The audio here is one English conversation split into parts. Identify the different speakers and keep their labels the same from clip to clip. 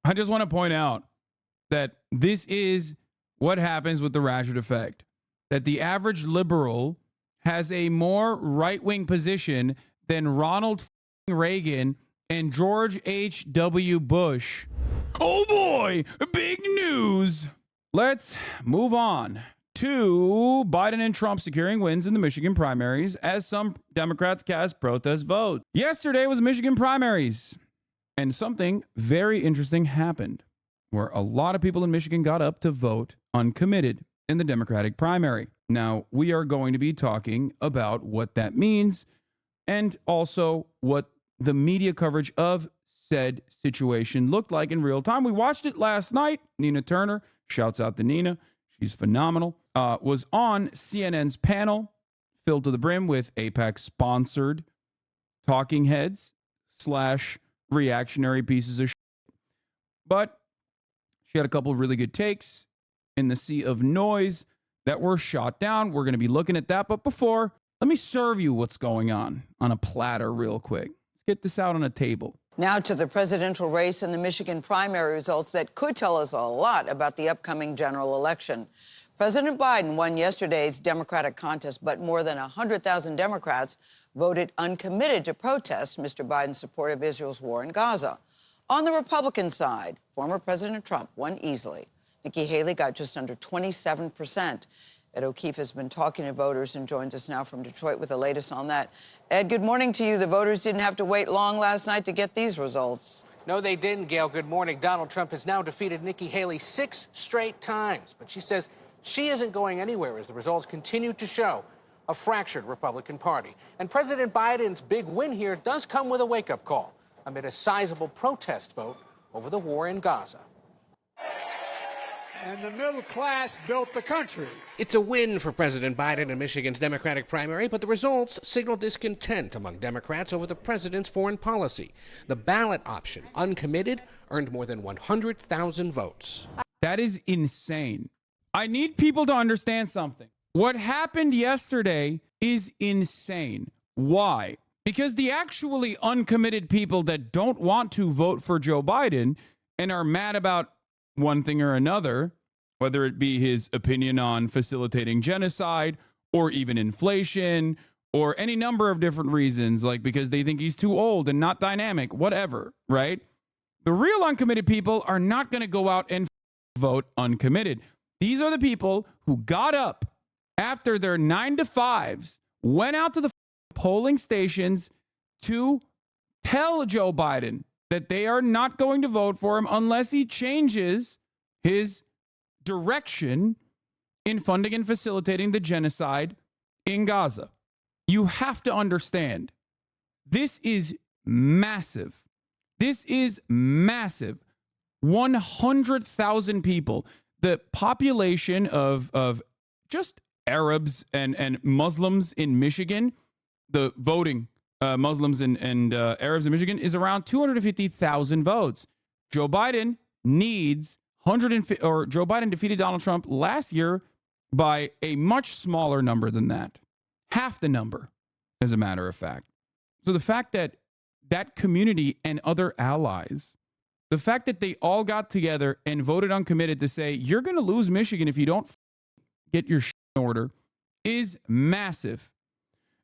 Speaker 1: I just want to point out that this is what happens with the Ratchet effect. That the average liberal has a more right-wing position than Ronald Reagan and George H.W. Bush. Oh boy, big news. Let's move on to Biden and Trump securing wins in the Michigan primaries as some Democrats cast protest votes. Yesterday was Michigan primaries, and something very interesting happened where a lot of people in Michigan got up to vote uncommitted in the Democratic primary. Now, we are going to be talking about what that means and also what the media coverage of said situation looked like in real time. We watched it last night. Nina Turner, shouts out to Nina, she's phenomenal, was on CNN's panel filled to the brim with AIPAC-sponsored talking heads / reactionary pieces of shit. But she had a couple of really good takes in the sea of noise that were shot down. We're going to be looking at that. But before, let me serve you what's going on a platter real quick. Let's get this out on a table.
Speaker 2: Now to the presidential race and the Michigan primary results that could tell us a lot about the upcoming general election. President Biden won yesterday's Democratic contest, but more than 100,000 Democrats voted uncommitted to protest Mr. Biden's support of Israel's war in Gaza. On the Republican side, former President Trump won easily. Nikki Haley got just under 27%. Ed O'Keefe has been talking to voters and joins us now from Detroit with the latest on that. Ed, good morning to you. The voters didn't have to wait long last night to get these results.
Speaker 3: No, they didn't, Gail. Good morning. Donald Trump has now defeated Nikki Haley 6 straight times, but she says she isn't going anywhere as the results continue to show a fractured Republican Party. And President Biden's big win here does come with a wake-up call amid a sizable protest vote over the war in Gaza.
Speaker 4: And the middle class built the country.
Speaker 3: It's a win for President Biden in Michigan's Democratic primary, but the results signal discontent among Democrats over the president's foreign policy. The ballot option, uncommitted, earned more than 100,000 votes.
Speaker 1: That is insane. I need people to understand something. What happened yesterday is insane. Why? Because the actually uncommitted people that don't want to vote for Joe Biden and are mad about one thing or another, whether it be his opinion on facilitating genocide or even inflation or any number of different reasons, like because they think he's too old and not dynamic, whatever, right? The real uncommitted people are not going to go out and vote uncommitted. These are the people who got up after their 9 to 5s, went out to the polling stations to tell Joe Biden that they are not going to vote for him unless he changes his direction in funding and facilitating the genocide in Gaza. You have to understand, this is massive. This is massive. 100,000 people. The population of just Arabs and Muslims in Michigan, the voting Muslims and Arabs in Michigan is around 250,000 votes. Joe Biden needs Joe Biden defeated Donald Trump last year by a much smaller number than that. Half the number, as a matter of fact. So the fact that that community and other allies, the fact that they all got together and voted uncommitted to say, you're going to lose Michigan if you don't get your shit in order, is massive.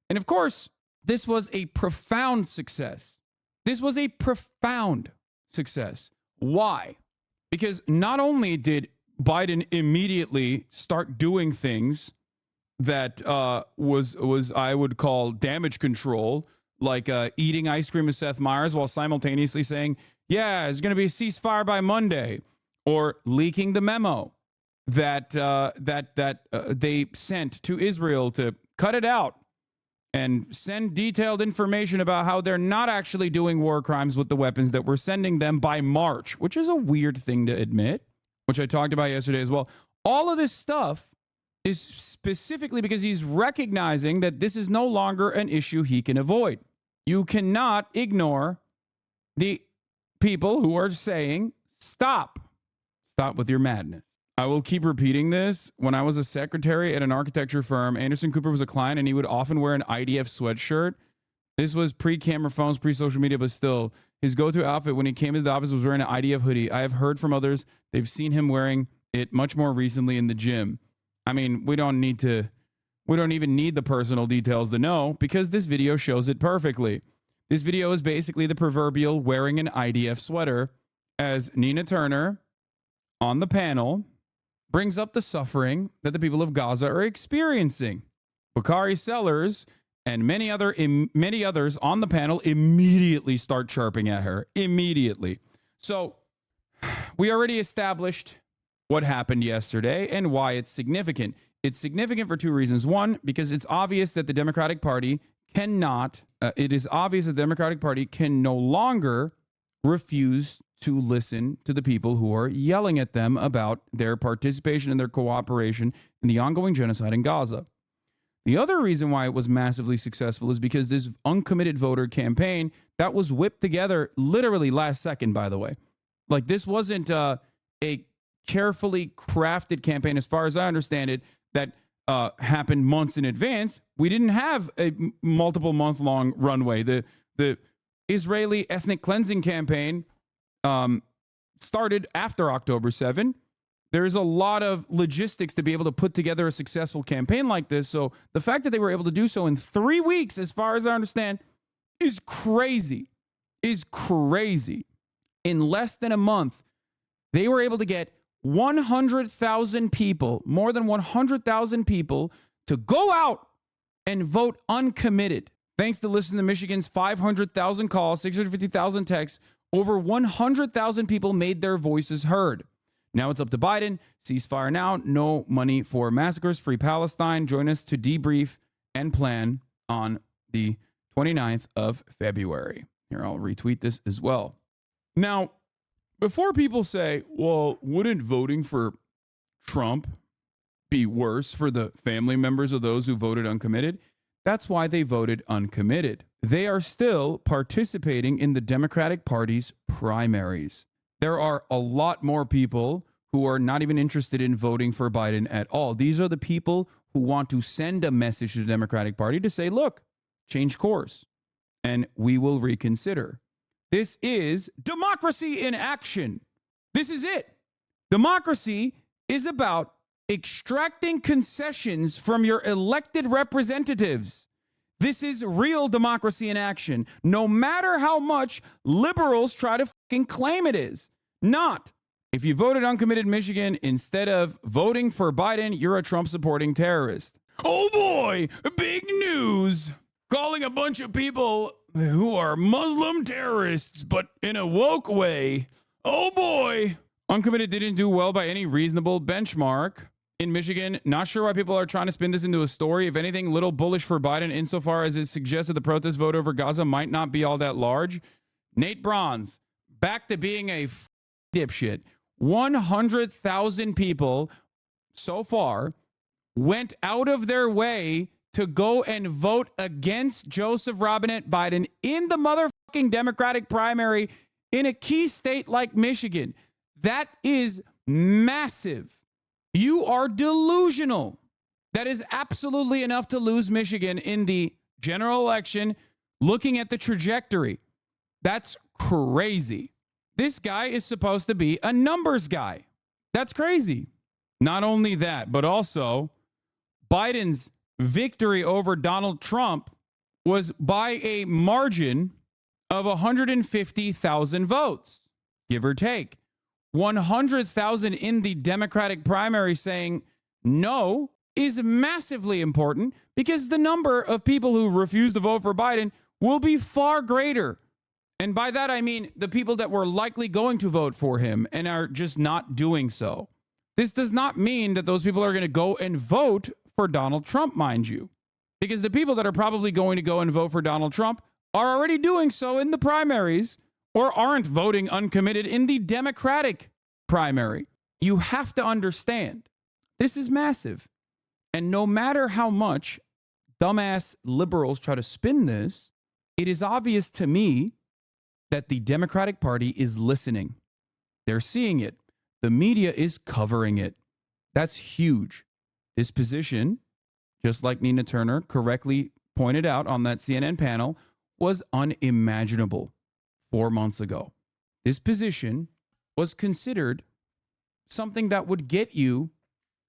Speaker 1: And of course, this was a profound success. This was a profound success. Why? Because not only did Biden immediately start doing things that was I would call damage control, like eating ice cream with Seth Meyers while simultaneously saying, yeah, there's going to be a ceasefire by Monday, or leaking the memo that they sent to Israel to cut it out and send detailed information about how they're not actually doing war crimes with the weapons that we're sending them by March, which is a weird thing to admit, which I talked about yesterday as well. All of this stuff is specifically because he's recognizing that this is no longer an issue he can avoid. You cannot ignore the people who are saying, stop with your madness. I will keep repeating this. When I was a secretary at an architecture firm, Anderson Cooper was a client, and he would often wear an IDF sweatshirt. This was pre-camera phones, pre-social media, but still, his go-to outfit when he came into the office was wearing an IDF hoodie. I have heard from others they've seen him wearing it much more recently in the gym. I mean, we don't even need the personal details to know because this video shows it perfectly. This video is basically the proverbial wearing an IDF sweater as Nina Turner on the panel brings up the suffering that the people of Gaza are experiencing. Bakari Sellers and many others on the panel immediately start chirping at her. Immediately. So we already established what happened yesterday and why it's significant. It's significant for two reasons. One, because it's obvious that the Democratic Party can no longer refuse to listen to the people who are yelling at them about their participation and their cooperation in the ongoing genocide in Gaza. The other reason why it was massively successful is because this uncommitted voter campaign that was whipped together literally last second, by the way. Like, this wasn't a carefully crafted campaign, as far as I understand it, that happened months in advance. We didn't have a multiple month-long runway. The Israeli ethnic cleansing campaign started after October 7. There's a lot of logistics to be able to put together a successful campaign like this. So the fact that they were able to do so in 3 weeks, as far as I understand, is crazy. In less than a month, they were able to get 100,000 people, more than 100,000 people, to go out and vote uncommitted. Thanks to Listen to Michigan's 500,000 calls, 650,000 texts, over 100,000 people made their voices heard. Now it's up to Biden. Ceasefire now. No money for massacres. Free Palestine. Join us to debrief and plan on the 29th of February. Here, I'll retweet this as well. Now, before people say, well, wouldn't voting for Trump be worse for the family members of those who voted uncommitted? That's why they voted uncommitted. They are still participating in the Democratic Party's primaries. There are a lot more people who are not even interested in voting for Biden at all. These are the people who want to send a message to the Democratic Party to say, look, change course, and we will reconsider. This is democracy in action. This is it. Democracy is about extracting concessions from your elected representatives. This is real democracy in action, no matter how much liberals try to fucking claim it is. Not. If you voted uncommitted Michigan instead of voting for Biden, you're a Trump-supporting terrorist. Oh boy, big news. Calling a bunch of people who are Muslim terrorists, but in a woke way. Oh boy. Uncommitted didn't do well by any reasonable benchmark. In Michigan, not sure why people are trying to spin this into a story. If anything, little bullish for Biden insofar as it suggests that the protest vote over Gaza might not be all that large. Nate Bronze, back to being a dipshit. 100,000 people so far went out of their way to go and vote against Joseph Robinette Biden in the motherfucking Democratic primary in a key state like Michigan. That is massive. You are delusional. That is absolutely enough to lose Michigan in the general election, looking at the trajectory. That's crazy. This guy is supposed to be a numbers guy. That's crazy. Not only that, but also Biden's victory over Donald Trump was by a margin of 150,000 votes, give or take. 100,000 in the Democratic primary saying no is massively important because the number of people who refuse to vote for Biden will be far greater. And by that, I mean the people that were likely going to vote for him and are just not doing so. This does not mean that those people are going to go and vote for Donald Trump, mind you, because the people that are probably going to go and vote for Donald Trump are already doing so in the primaries or aren't voting uncommitted in the Democratic primary. You have to understand, this is massive. And no matter how much dumbass liberals try to spin this, it is obvious to me that the Democratic Party is listening. They're seeing it. The media is covering it. That's huge. This position, just like Nina Turner correctly pointed out on that CNN panel, was unimaginable 4 months ago. This position was considered something that would get you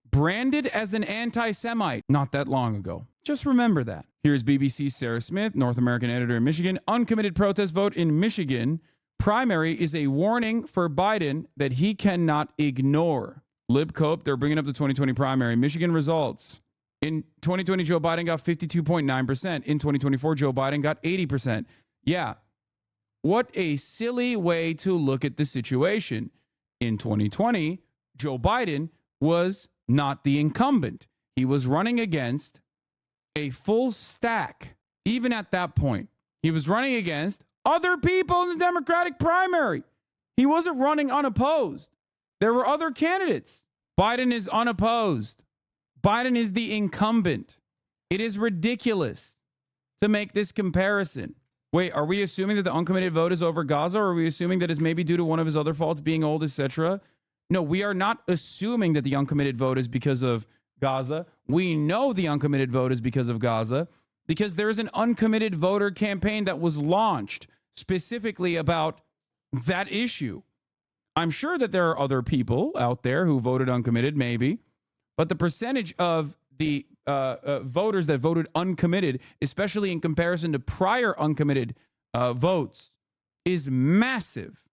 Speaker 1: branded as an anti-Semite not that long ago. Just remember that. Here's BBC's Sarah Smith, North American editor in Michigan. Uncommitted protest vote in Michigan primary is a warning for Biden that he cannot ignore. Lib Cope, they're bringing up the 2020 primary. Michigan results. In 2020, Joe Biden got 52.9%. In 2024, Joe Biden got 80%. Yeah. What a silly way to look at the situation. In 2020, Joe Biden was not the incumbent. He was running against a full stack. Even at that point, he was running against other people in the Democratic primary. He wasn't running unopposed. There were other candidates. Biden is unopposed. Biden is the incumbent. It is ridiculous to make this comparison. Wait, are we assuming that the uncommitted vote is over Gaza, or are we assuming that it's maybe due to one of his other faults, being old, etc.? No, we are not assuming that the uncommitted vote is because of Gaza. We know the uncommitted vote is because of Gaza, because there is an uncommitted voter campaign that was launched specifically about that issue. I'm sure that there are other people out there who voted uncommitted, maybe, but the percentage of the voters that voted uncommitted, especially in comparison to prior uncommitted votes, is massive.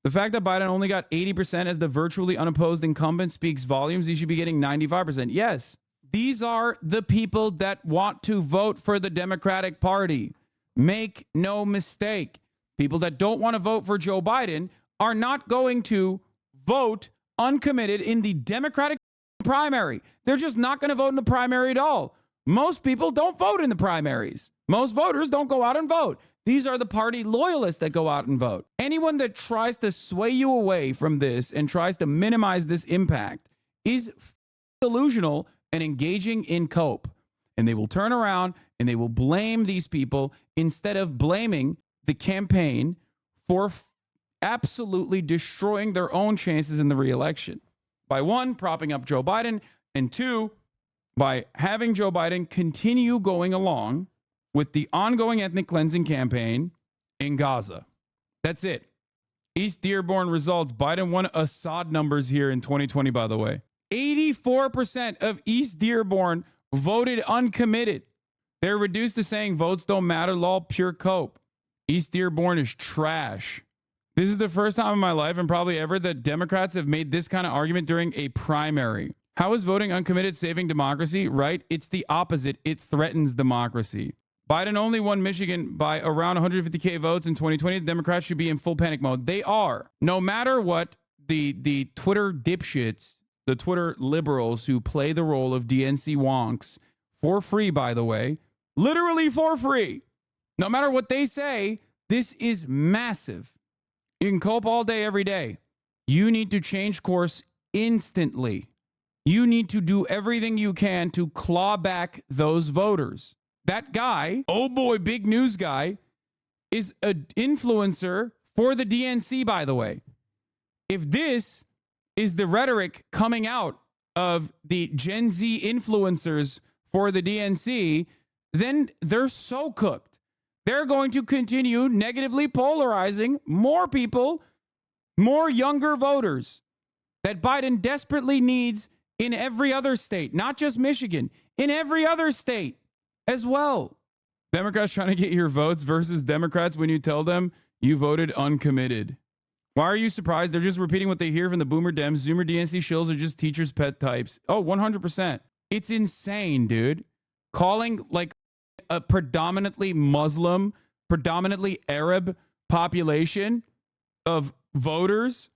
Speaker 1: The fact that Biden only got 80% as the virtually unopposed incumbent speaks volumes. He should be getting 95%. Yes, these are the people that want to vote for the Democratic Party. Make no mistake. People that don't want to vote for Joe Biden are not going to vote uncommitted in the Democratic primary. They're just not going to vote in the primary at all. Most people don't vote in the primaries. Most voters don't go out and vote. These are the party loyalists that go out and vote. Anyone that tries to sway you away from this and tries to minimize this impact is delusional and engaging in cope. And they will turn around and they will blame these people instead of blaming the campaign for absolutely destroying their own chances in the reelection. By one, propping up Joe Biden, and two, by having Joe Biden continue going along with the ongoing ethnic cleansing campaign in Gaza. That's it. East Dearborn results. Biden won Assad numbers here in 2020, by the way. 84% of East Dearborn voted uncommitted. They're reduced to saying votes don't matter, lol, pure cope. East Dearborn is trash. This is the first time in my life and probably ever that Democrats have made this kind of argument during a primary. How is voting uncommitted saving democracy? Right? It's the opposite. It threatens democracy. Biden only won Michigan by around 150K votes in 2020. The Democrats should be in full panic mode. They are. No matter what the Twitter dipshits, the Twitter liberals who play the role of DNC wonks for free, by the way, literally for free. No matter what they say, this is massive. You can cope all day, every day. You need to change course instantly. You need to do everything you can to claw back those voters. That guy, oh boy, big news guy, is an influencer for the DNC, by the way. If this is the rhetoric coming out of the Gen Z influencers for the DNC, then they're so cooked. They're going to continue negatively polarizing more people, more younger voters that Biden desperately needs in every other state, not just Michigan, in every other state as well. Democrats trying to get your votes versus Democrats when you tell them you voted uncommitted. Why are you surprised? They're just repeating what they hear from the boomer Dems. Zoomer DNC shills are just teachers' pet types. Oh, 100%. It's insane, dude. Calling like a predominantly Muslim, predominantly Arab population of voters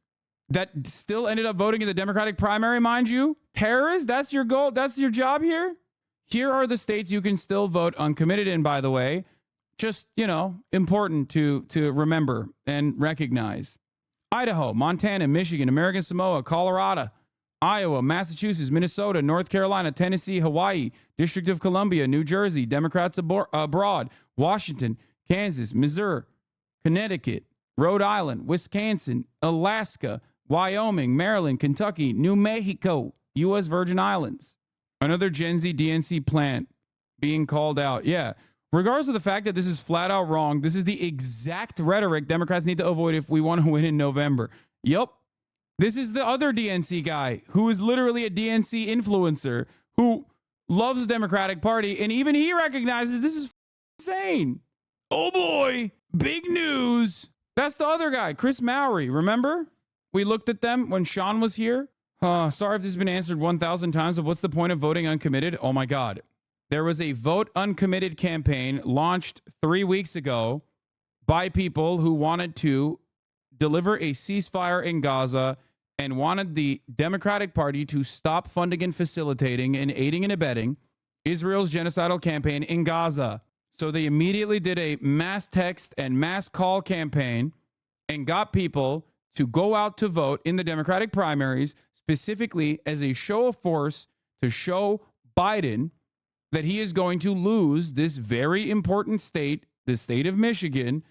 Speaker 1: that still ended up voting in the Democratic primary, mind you. Terrorists, that's your goal. That's your job here. Here are the states you can still vote uncommitted in, by the way. Just, important to remember and recognize. Idaho, Montana, Michigan, American Samoa, Colorado, Iowa, Massachusetts, Minnesota, North Carolina, Tennessee, Hawaii, District of Columbia, New Jersey, Democrats abroad, Washington, Kansas, Missouri, Connecticut, Rhode Island, Wisconsin, Alaska, Wyoming, Maryland, Kentucky, New Mexico, U.S. Virgin Islands. Another Gen Z DNC plant being called out. Yeah. Regardless of the fact that this is flat out wrong, this is the exact rhetoric Democrats need to avoid if we want to win in November. Yup. This is the other DNC guy who is literally a DNC influencer who loves the Democratic Party, and even he recognizes this is insane. Oh boy, big news. That's the other guy, Chris Mowry. Remember? We looked at them when Sean was here. Sorry if this has been answered 1,000 times, but what's the point of voting uncommitted? Oh my God. There was a Vote Uncommitted campaign launched 3 weeks ago by people who wanted to deliver a ceasefire in Gaza and wanted the Democratic Party to stop funding and facilitating and aiding and abetting Israel's genocidal campaign in Gaza. So they immediately did a mass text and mass call campaign and got people to go out to vote in the Democratic primaries, specifically as a show of force to show Biden that he is going to lose this very important state, the state of Michigan,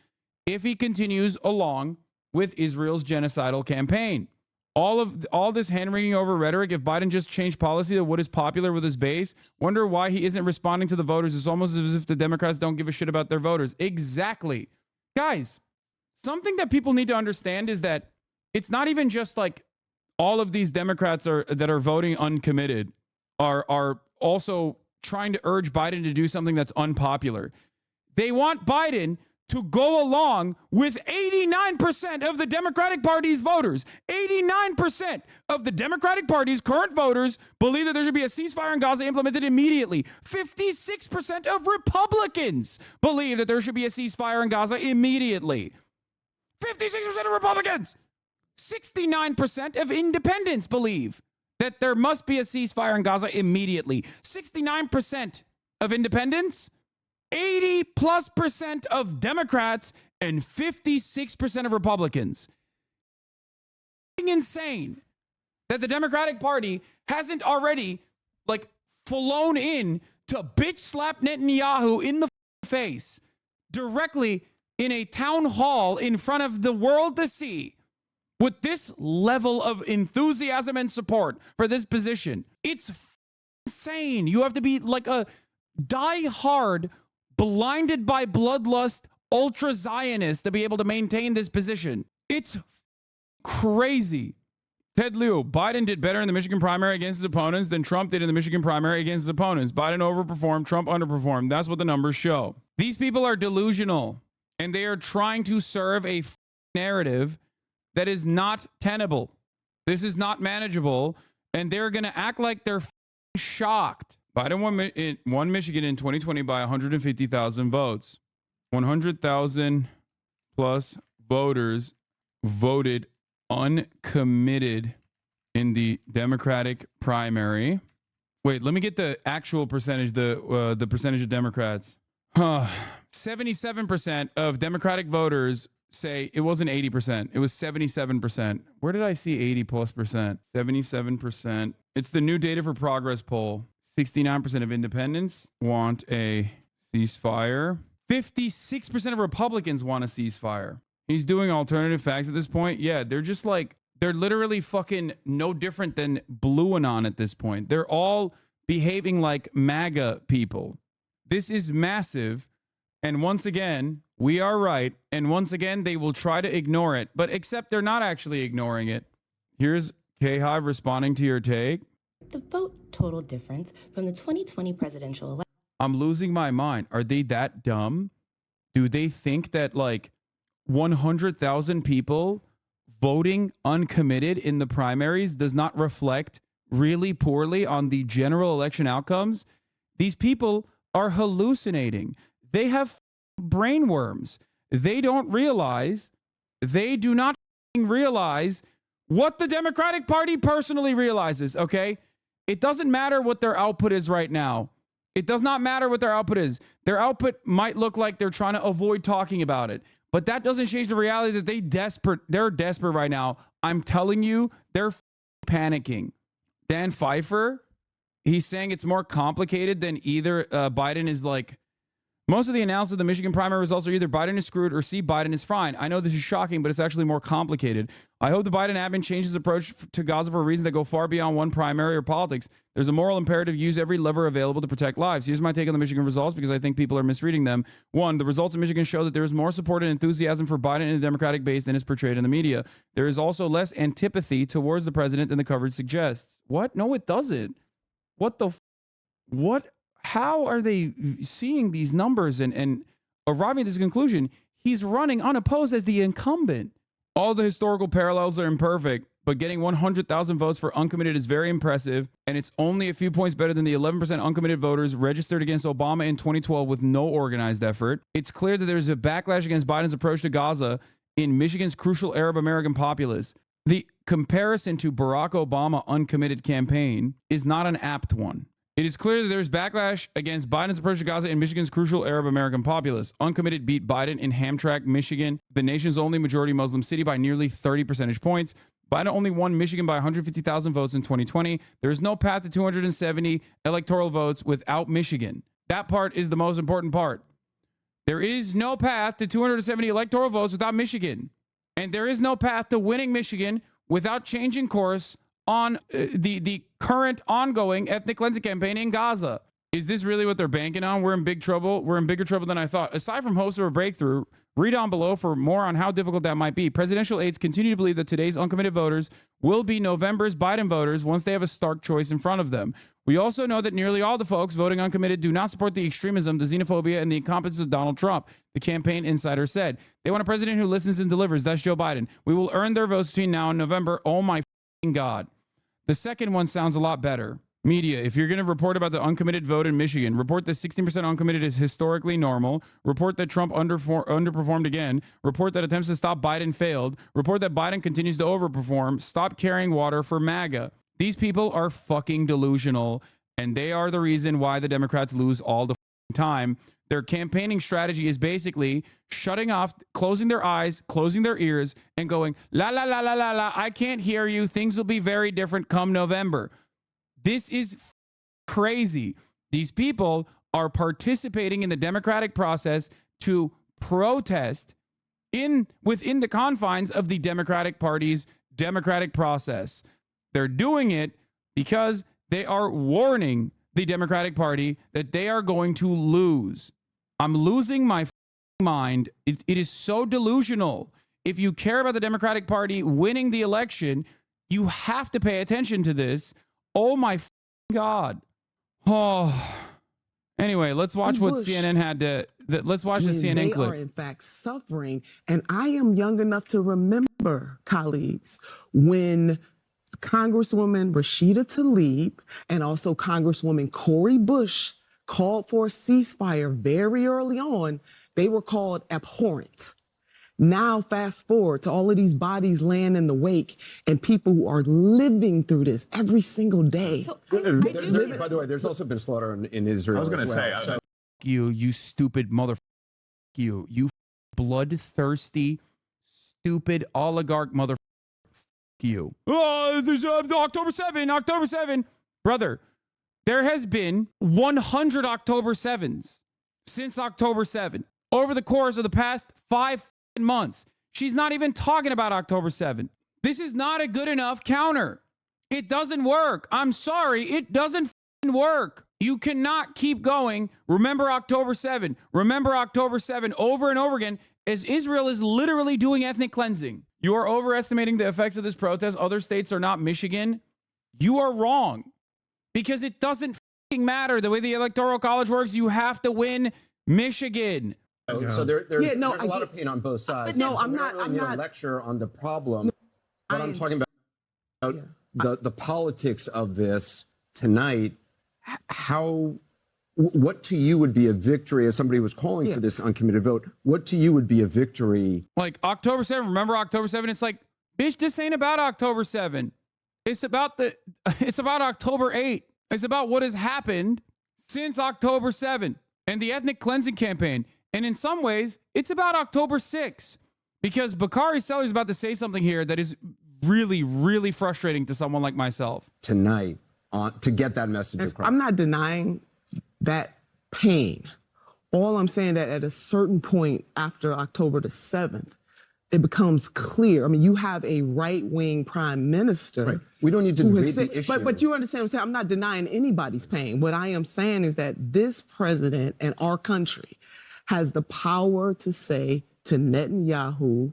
Speaker 1: if he continues along with Israel's genocidal campaign. All this hand-wringing over rhetoric, if Biden just changed policy to what is popular with his base, wonder why he isn't responding to the voters. It's almost as if the Democrats don't give a shit about their voters. Exactly. Guys, something that people need to understand is that it's not even just like all of these Democrats that are voting uncommitted are also trying to urge Biden to do something that's unpopular. They want Biden to go along with 89% of the Democratic Party's voters. 89% of the Democratic Party's current voters believe that there should be a ceasefire in Gaza implemented immediately. 56% of Republicans believe that there should be a ceasefire in Gaza immediately. 56% of Republicans. 69% of independents believe that there must be a ceasefire in Gaza immediately. 69% of independents, 80+% of Democrats, and 56% of Republicans. Insane that the Democratic Party hasn't already flown in to bitch slap Netanyahu in the face directly in a town hall in front of the world to see. With this level of enthusiasm and support for this position, it's insane. You have to be like a die-hard, blinded by bloodlust, ultra-Zionist to be able to maintain this position. It's crazy. Ted Lieu, Biden did better in the Michigan primary against his opponents than Trump did in the Michigan primary against his opponents. Biden overperformed, Trump underperformed. That's what the numbers show. These people are delusional, and they are trying to serve a narrative that is not tenable. This is not manageable, and they're going to act like they're shocked. Biden won Michigan in 2020 by 150,000 votes. 100,000 plus voters voted uncommitted in the Democratic primary. Wait, let me get the actual percentage, the percentage of Democrats. 77% of Democratic voters say it wasn't 80%. It was 77%. Where did I see 80+%? 77%. It's the new Data for Progress poll. 69% of independents want a ceasefire. 56% of Republicans want a ceasefire. He's doing alternative facts at this point. Yeah, they're just they're literally fucking no different than Blue Anon at this point. They're all behaving like MAGA people. This is massive. And once again, we are right. And once again, they will try to ignore it. But except they're not actually ignoring it. Here's K-Hive responding to your take.
Speaker 5: The vote total difference from the 2020 presidential election.
Speaker 1: I'm losing my mind. Are they that dumb? Do they think that 100,000 people voting uncommitted in the primaries does not reflect really poorly on the general election outcomes? These people are hallucinating. They have brain worms. They don't realize, they do not realize what the Democratic Party personally realizes, okay? It doesn't matter what their output is right now. It does not matter what their output is. Their output might look like they're trying to avoid talking about it, but that doesn't change the reality that they're desperate right now. I'm telling you, they're panicking. Dan Pfeiffer, he's saying it's more complicated than either Biden is Most of the analysis of the Michigan primary results are either Biden is screwed or C, Biden is fine. I know this is shocking, but it's actually more complicated. I hope the Biden admin changes his approach to Gaza for reasons that go far beyond one primary or politics. There's a moral imperative to use every lever available to protect lives. Here's my take on the Michigan results because I think people are misreading them. One, the results in Michigan show that there is more support and enthusiasm for Biden in the Democratic base than is portrayed in the media. There is also less antipathy towards the president than the coverage suggests. What? No, it doesn't. What the? What? How are they seeing these numbers and arriving at this conclusion? He's running unopposed as the incumbent. All the historical parallels are imperfect, but getting 100,000 votes for uncommitted is very impressive, and it's only a few points better than the 11% uncommitted voters registered against Obama in 2012 with no organized effort. It's clear that there's a backlash against Biden's approach to Gaza in Michigan's crucial Arab American populace. The comparison to Barack Obama uncommitted campaign is not an apt one. It is clear that there's backlash against Biden's approach to Gaza in Michigan's crucial Arab American populace. Uncommitted beat Biden in Hamtramck, Michigan, the nation's only majority Muslim city, by nearly 30 percentage points. Biden only won Michigan by 150,000 votes in 2020. There is no path to 270 electoral votes without Michigan. That part is the most important part. There is no path to 270 electoral votes without Michigan. And there is no path to winning Michigan without changing course on the current ongoing ethnic cleansing campaign in Gaza. Is this really what they're banking on? We're in big trouble. We're in bigger trouble than I thought. Aside from hopes of a breakthrough, read on below for more on how difficult that might be. Presidential aides continue to believe that today's uncommitted voters will be November's Biden voters once they have a stark choice in front of them. We also know that nearly all the folks voting uncommitted do not support the extremism, the xenophobia, and the incompetence of Donald Trump, the campaign insider said. They want a president who listens and delivers. That's Joe Biden. We will earn their votes between now and November. Oh my God. The second one sounds a lot better. Media, if you're going to report about the uncommitted vote in Michigan, report that 16% uncommitted is historically normal. Report that Trump underperformed again. Report that attempts to stop Biden failed. Report that Biden continues to overperform. Stop carrying water for MAGA. These people are fucking delusional, and they are the reason why the Democrats lose all the time. Their campaigning strategy is basically shutting off, closing their eyes, closing their ears, and going, la, la, la, la, la, la, I can't hear you. Things will be very different come November. This is crazy. These people are participating in the democratic process to protest within the confines of the Democratic Party's democratic process. They're doing it because they are warning the Democratic Party that they are going to lose. I'm losing my mind. It is so delusional. If you care about the Democratic Party winning the election, you have to pay attention to this. Oh my God. Oh. Anyway, let's watch what CNN had to. Let's watch the CNN clip.
Speaker 6: They are in fact suffering, and I am young enough to remember, colleagues, when Congresswoman Rashida Tlaib and also Congresswoman Cori Bush called for a ceasefire very early on. They were called abhorrent. Now, fast forward to all of these bodies laying in the wake and people who are living through this every single day.
Speaker 7: So by the way, there's also been slaughter in Israel.
Speaker 8: I was going to say,
Speaker 1: So, you stupid mother. You bloodthirsty, stupid oligarch mother. You. Oh, there's October 7. Brother, there has been 100 October 7s since October 7 over the course of the past 5 months. She's not even talking about October 7. This is not a good enough counter. It doesn't work. I'm sorry. It doesn't work. You cannot keep going. Remember October 7. Remember October 7 over and over again as Israel is literally doing ethnic cleansing. You are overestimating the effects of this protest. Other states are not Michigan. You are wrong because it doesn't matter. The way the Electoral College works, you have to win Michigan.
Speaker 7: So there's a lot of pain on both sides.
Speaker 6: No,
Speaker 7: so
Speaker 6: I'm not.
Speaker 7: I'm not lecture on the problem, but I'm talking about the politics of this tonight. What to you would be a victory, as somebody was calling for this uncommitted vote? What to you would be a victory?
Speaker 1: Like October 7. Remember October 7? It's like, bitch, this ain't about October 7. It's about October 8. It's about what has happened since October 7 and the ethnic cleansing campaign. And in some ways, it's about October 6 because Bakari Seller is about to say something here that is really, really frustrating to someone like myself.
Speaker 7: Tonight, to get that message across.
Speaker 6: I'm not denying that pain All I'm saying that at a certain point after October the 7th, it becomes clear. I mean, you have a right-wing prime minister.
Speaker 7: Right. We don't need to debate the issue.
Speaker 6: But you understand what I'm saying? I'm not denying anybody's pain. What I am saying is that this president and our country has the power to say to Netanyahu,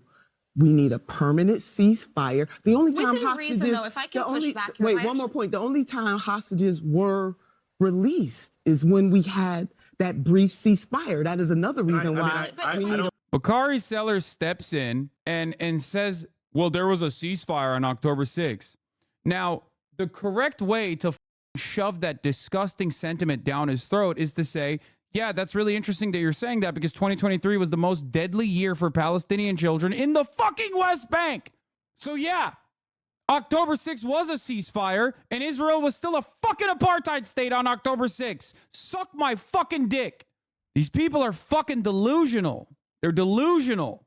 Speaker 6: we need a permanent ceasefire. The only time hostages...
Speaker 8: reason, though, if I can push back here,
Speaker 6: wait, one more point. The only time hostages were released is when we had that brief ceasefire. That is another reason why we need...
Speaker 1: Bakari Sellers steps in and says, well, there was a ceasefire on October 6th. Now, the correct way to shove that disgusting sentiment down his throat is to say, yeah, that's really interesting that you're saying that because 2023 was the most deadly year for Palestinian children in the fucking West Bank. So yeah, October 6th was a ceasefire and Israel was still a fucking apartheid state on October 6th. Suck my fucking dick. These people are fucking delusional. They're delusional.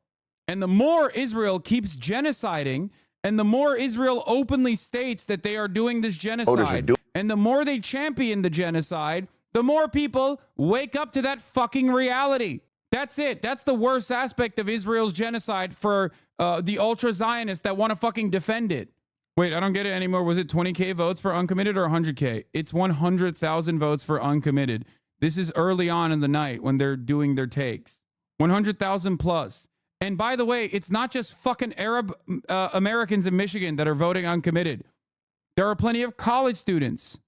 Speaker 1: And the more Israel keeps genociding, and the more Israel openly states that they are doing this genocide, and the more they champion the genocide, the more people wake up to that fucking reality. That's it. That's the worst aspect of Israel's genocide for the ultra-Zionists that want to fucking defend it. Wait, I don't get it anymore. Was it 20K votes for uncommitted or 100K? It's 100,000 votes for uncommitted. This is early on in the night when they're doing their takes. 100,000 plus. And by the way, it's not just fucking Arab Americans in Michigan that are voting uncommitted. There are plenty of college students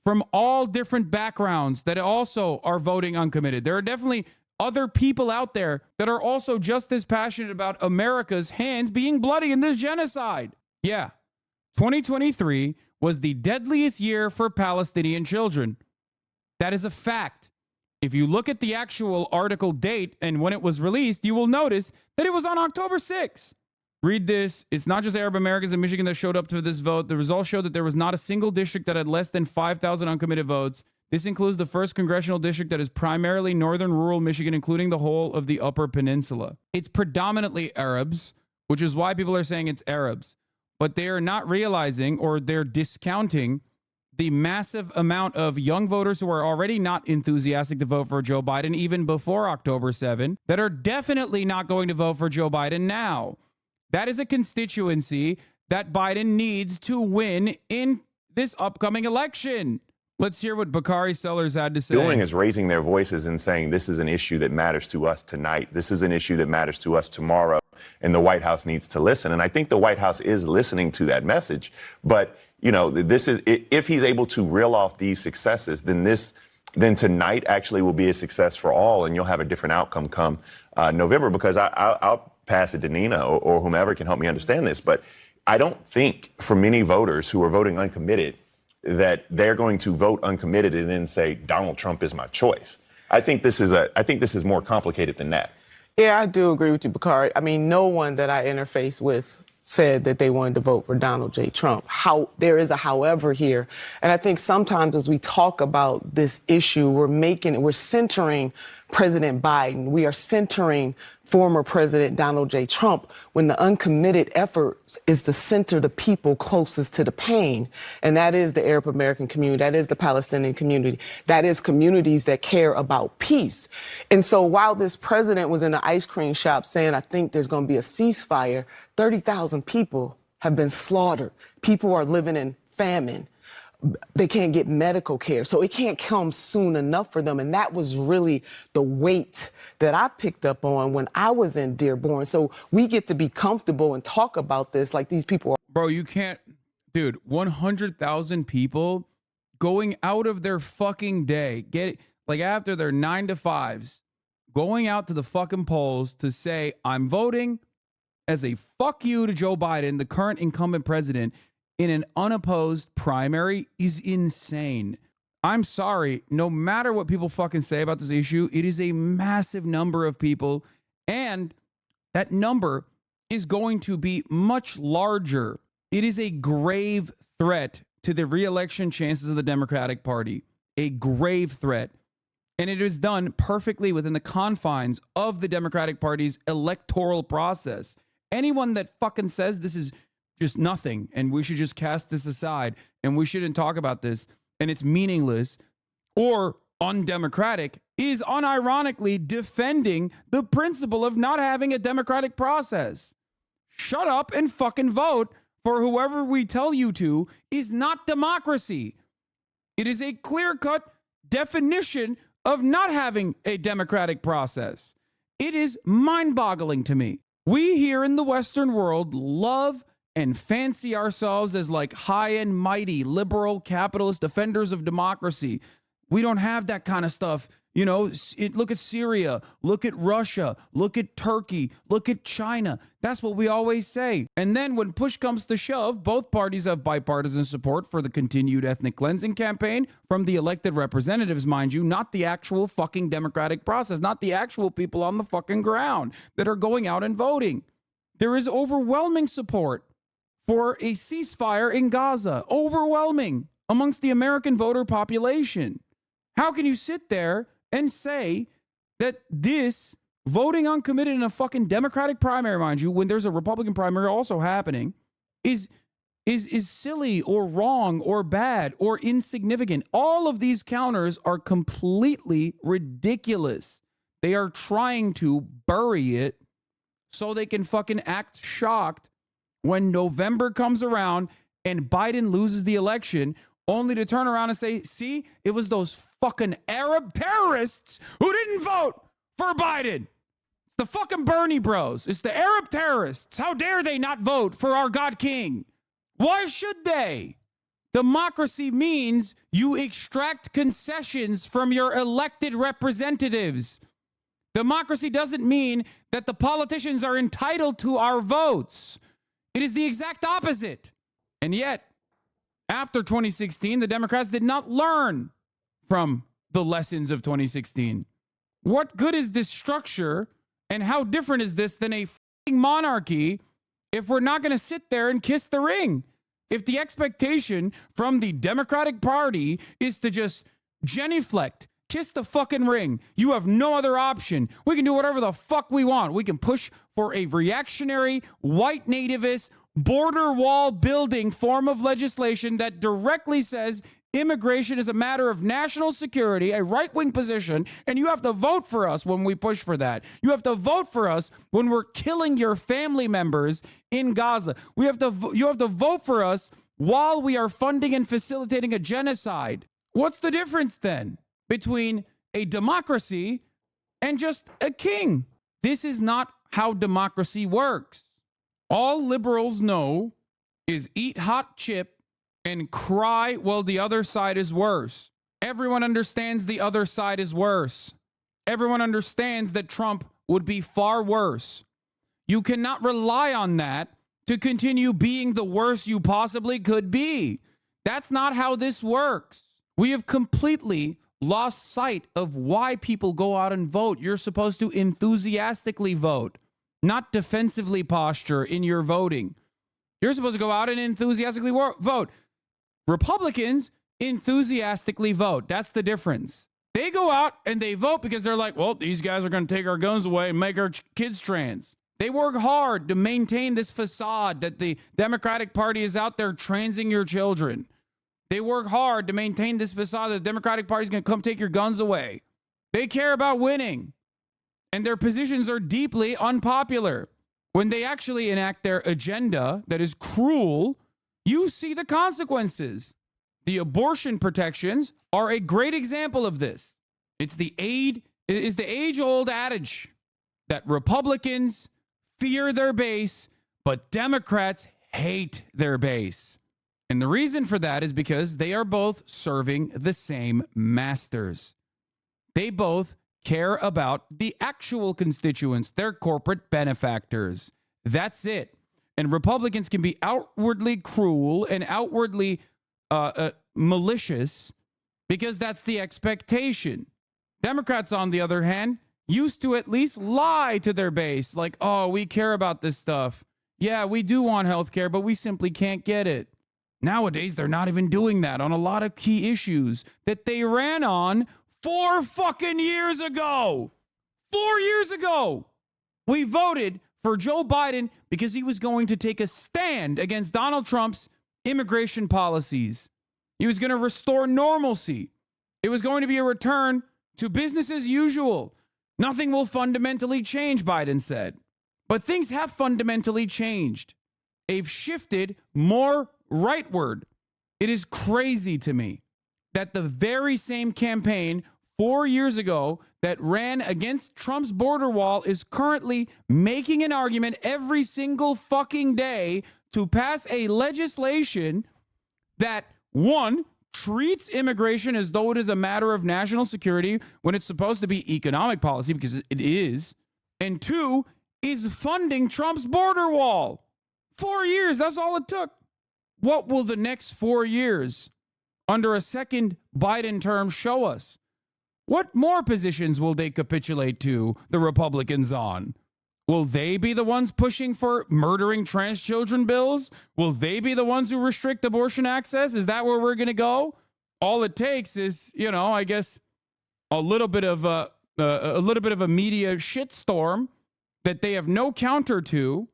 Speaker 1: from all different backgrounds that also are voting uncommitted. There are definitely other people out there that are also just as passionate about America's hands being bloody in this genocide. Yeah, 2023 was the deadliest year for Palestinian children. That is a fact. If you look at the actual article date and when it was released, you will notice that it was on October 6th. Read this. It's not just Arab Americans in Michigan that showed up to this vote. The results showed that there was not a single district that had less than 5,000 uncommitted votes. This includes the first congressional district that is primarily northern rural Michigan, including the whole of the Upper Peninsula. It's predominantly Arabs, which is why people are saying it's Arabs. But they are not realizing, or they're discounting, the massive amount of young voters who are already not enthusiastic to vote for Joe Biden even before October 7, that are definitely not going to vote for Joe Biden now. That is a constituency that Biden needs to win in this upcoming election. Let's hear what Bakari Sellers had to say.
Speaker 9: Doing is raising their voices and saying this is an issue that matters to us tonight. This is an issue that matters to us tomorrow. And the White House needs to listen. And I think the White House is listening to that message. But, you know, this is, if he's able to reel off these successes, then tonight actually will be a success for all. And you'll have a different outcome come November, because I'll pass it to Nina or whomever can help me understand this. But I don't think for many voters who are voting uncommitted that they're going to vote uncommitted and then say Donald Trump is my choice. I think this is more complicated than that.
Speaker 6: Yeah, I do agree with you, Bakari. I mean, no one that I interface with said that they wanted to vote for Donald J. Trump. There is a however here. And I think sometimes as we talk about this issue, we're centering President Biden. We are centering former President Donald J. Trump, when the uncommitted effort is to center the people closest to the pain. And that is the Arab American community. That is the Palestinian community. That is communities that care about peace. And so while this president was in the ice cream shop saying, I think there's going to be a ceasefire, 30,000 people have been slaughtered. People are living in famine. They can't get medical care. So it can't come soon enough for them. And that was really the weight that I picked up on when I was in Dearborn. So we get to be comfortable and talk about this like these people are.
Speaker 1: Bro, you can't, dude, 100,000 people going out of their fucking day, like after their 9 to 5s, going out to the fucking polls to say, I'm voting as a fuck you to Joe Biden, the current incumbent president, in an unopposed primary is insane. I'm sorry. No matter what people fucking say about this issue, it is a massive number of people. And that number is going to be much larger. It is a grave threat to the re-election chances of the Democratic Party. A grave threat. And it is done perfectly within the confines of the Democratic Party's electoral process. Anyone that fucking says this is just nothing and we should just cast this aside and we shouldn't talk about this and it's meaningless or undemocratic is unironically defending the principle of not having a democratic process. Shut up and fucking vote for whoever we tell you to is not democracy. It is a clear-cut definition of not having a democratic process. It is mind-boggling to me. We here in the Western world love and fancy ourselves as like high and mighty, liberal, capitalist defenders of democracy. We don't have that kind of stuff. You know, look at Syria, look at Russia, look at Turkey, look at China. That's what we always say. And then when push comes to shove, both parties have bipartisan support for the continued ethnic cleansing campaign from the elected representatives, mind you, not the actual fucking democratic process, not the actual people on the fucking ground that are going out and voting. There is overwhelming support for a ceasefire in Gaza, overwhelming amongst the American voter population. How can you sit there and say that this voting uncommitted in a fucking Democratic primary, mind you, when there's a Republican primary also happening, is silly or wrong or bad or insignificant? All of these counters are completely ridiculous. They are trying to bury it so they can fucking act shocked when November comes around and Biden loses the election, only to turn around and say, see, it was those fucking Arab terrorists who didn't vote for Biden. It's the fucking Bernie bros. It's the Arab terrorists. How dare they not vote for our God King? Why should they? Democracy means you extract concessions from your elected representatives. Democracy doesn't mean that the politicians are entitled to our votes. It is the exact opposite. And yet, after 2016, the Democrats did not learn from the lessons of 2016. What good is this structure, and how different is this than a fucking monarchy if we're not going to sit there and kiss the ring? If the expectation from the Democratic Party is to just genuflect, kiss the fucking ring, you have no other option. We can do whatever the fuck we want. We can push for a reactionary, white nativist, border wall building form of legislation that directly says immigration is a matter of national security, a right-wing position, and you have to vote for us when we push for that. You have to vote for us when we're killing your family members in Gaza. You have to vote for us while we are funding and facilitating a genocide. What's the difference then between a democracy and just a king? This is not how democracy works. All liberals know is eat hot chip and cry while the other side is worse. Everyone understands the other side is worse. Everyone understands that Trump would be far worse. You cannot rely on that to continue being the worst you possibly could be. That's not how this works. We have completely lost sight of why people go out and vote. You're supposed to enthusiastically vote, not defensively posture in your voting. You're supposed to go out and enthusiastically vote. Republicans enthusiastically vote. That's the difference. They go out and they vote because they're like, well, these guys are going to take our guns away and make our kids trans. They work hard to maintain this facade that the Democratic Party is out there transing your children. They work hard to maintain this facade that the Democratic Party is going to come take your guns away. They care about winning. And their positions are deeply unpopular. When they actually enact their agenda that is cruel, you see the consequences. The abortion protections are a great example of this. It's the age-old adage that Republicans fear their base, but Democrats hate their base. And the reason for that is because they are both serving the same masters. They both care about the actual constituents, their corporate benefactors. That's it. And Republicans can be outwardly cruel and outwardly malicious because that's the expectation. Democrats, on the other hand, used to at least lie to their base, like, oh, we care about this stuff. Yeah, we do want health care, but we simply can't get it. Nowadays, they're not even doing that on a lot of key issues that they ran on 4 fucking years ago. 4 years ago, we voted for Joe Biden because he was going to take a stand against Donald Trump's immigration policies. He was going to restore normalcy. It was going to be a return to business as usual. Nothing will fundamentally change, Biden said. But things have fundamentally changed. They've shifted more rightward. It is crazy to me that the very same campaign 4 years ago that ran against Trump's border wall is currently making an argument every single fucking day to pass a legislation that, one, treats immigration as though it is a matter of national security when it's supposed to be economic policy, because it is, and two, is funding Trump's border wall. 4 years, that's all it took. What will the next 4 years under a second Biden term show us? What more positions will they capitulate to the Republicans on? Will they be the ones pushing for murdering trans children bills? Will they be the ones who restrict abortion access? Is that where we're going to go? All it takes is, I guess, a little bit of a media shitstorm that they have no counter to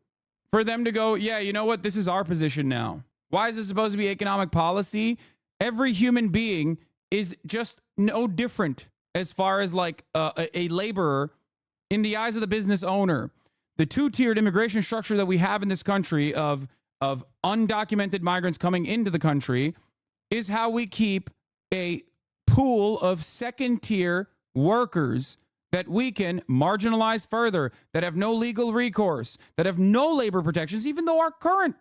Speaker 1: for them to go, yeah, you know what? This is our position now. Why is this supposed to be economic policy? Every human being is just no different as far as like a laborer in the eyes of the business owner. The two-tiered immigration structure that we have in this country of undocumented migrants coming into the country is how we keep a pool of second-tier workers that we can marginalize further, that have no legal recourse, that have no labor protections, even though our current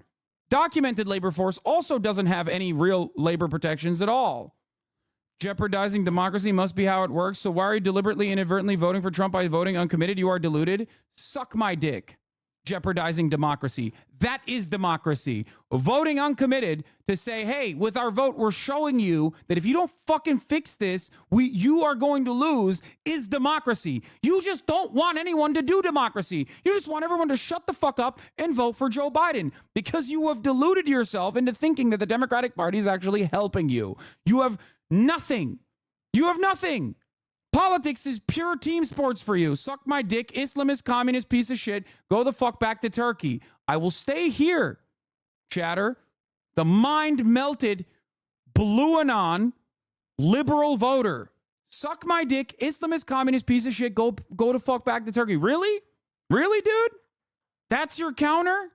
Speaker 1: documented labor force also doesn't have any real labor protections at all. Jeopardizing democracy must be how it works. So why are you deliberately, inadvertently voting for Trump by voting uncommitted? You are deluded. Suck my dick. Jeopardizing democracy. That is democracy. Voting uncommitted to say, hey, with our vote, we're showing you that if you don't fucking fix this, you are going to lose, is democracy. You just don't want anyone to do democracy. You just want everyone to shut the fuck up and vote for Joe Biden because you have deluded yourself into thinking that the Democratic Party is actually helping you. You have nothing. You have nothing. Politics is pure team sports for you. Suck my dick, Islamist, communist piece of shit. Go the fuck back to Turkey. I will stay here, chatter. The mind-melted, blue anon, liberal voter. Suck my dick, Islamist, communist piece of shit. Go to fuck back to Turkey. Really? Really, dude? That's your counter?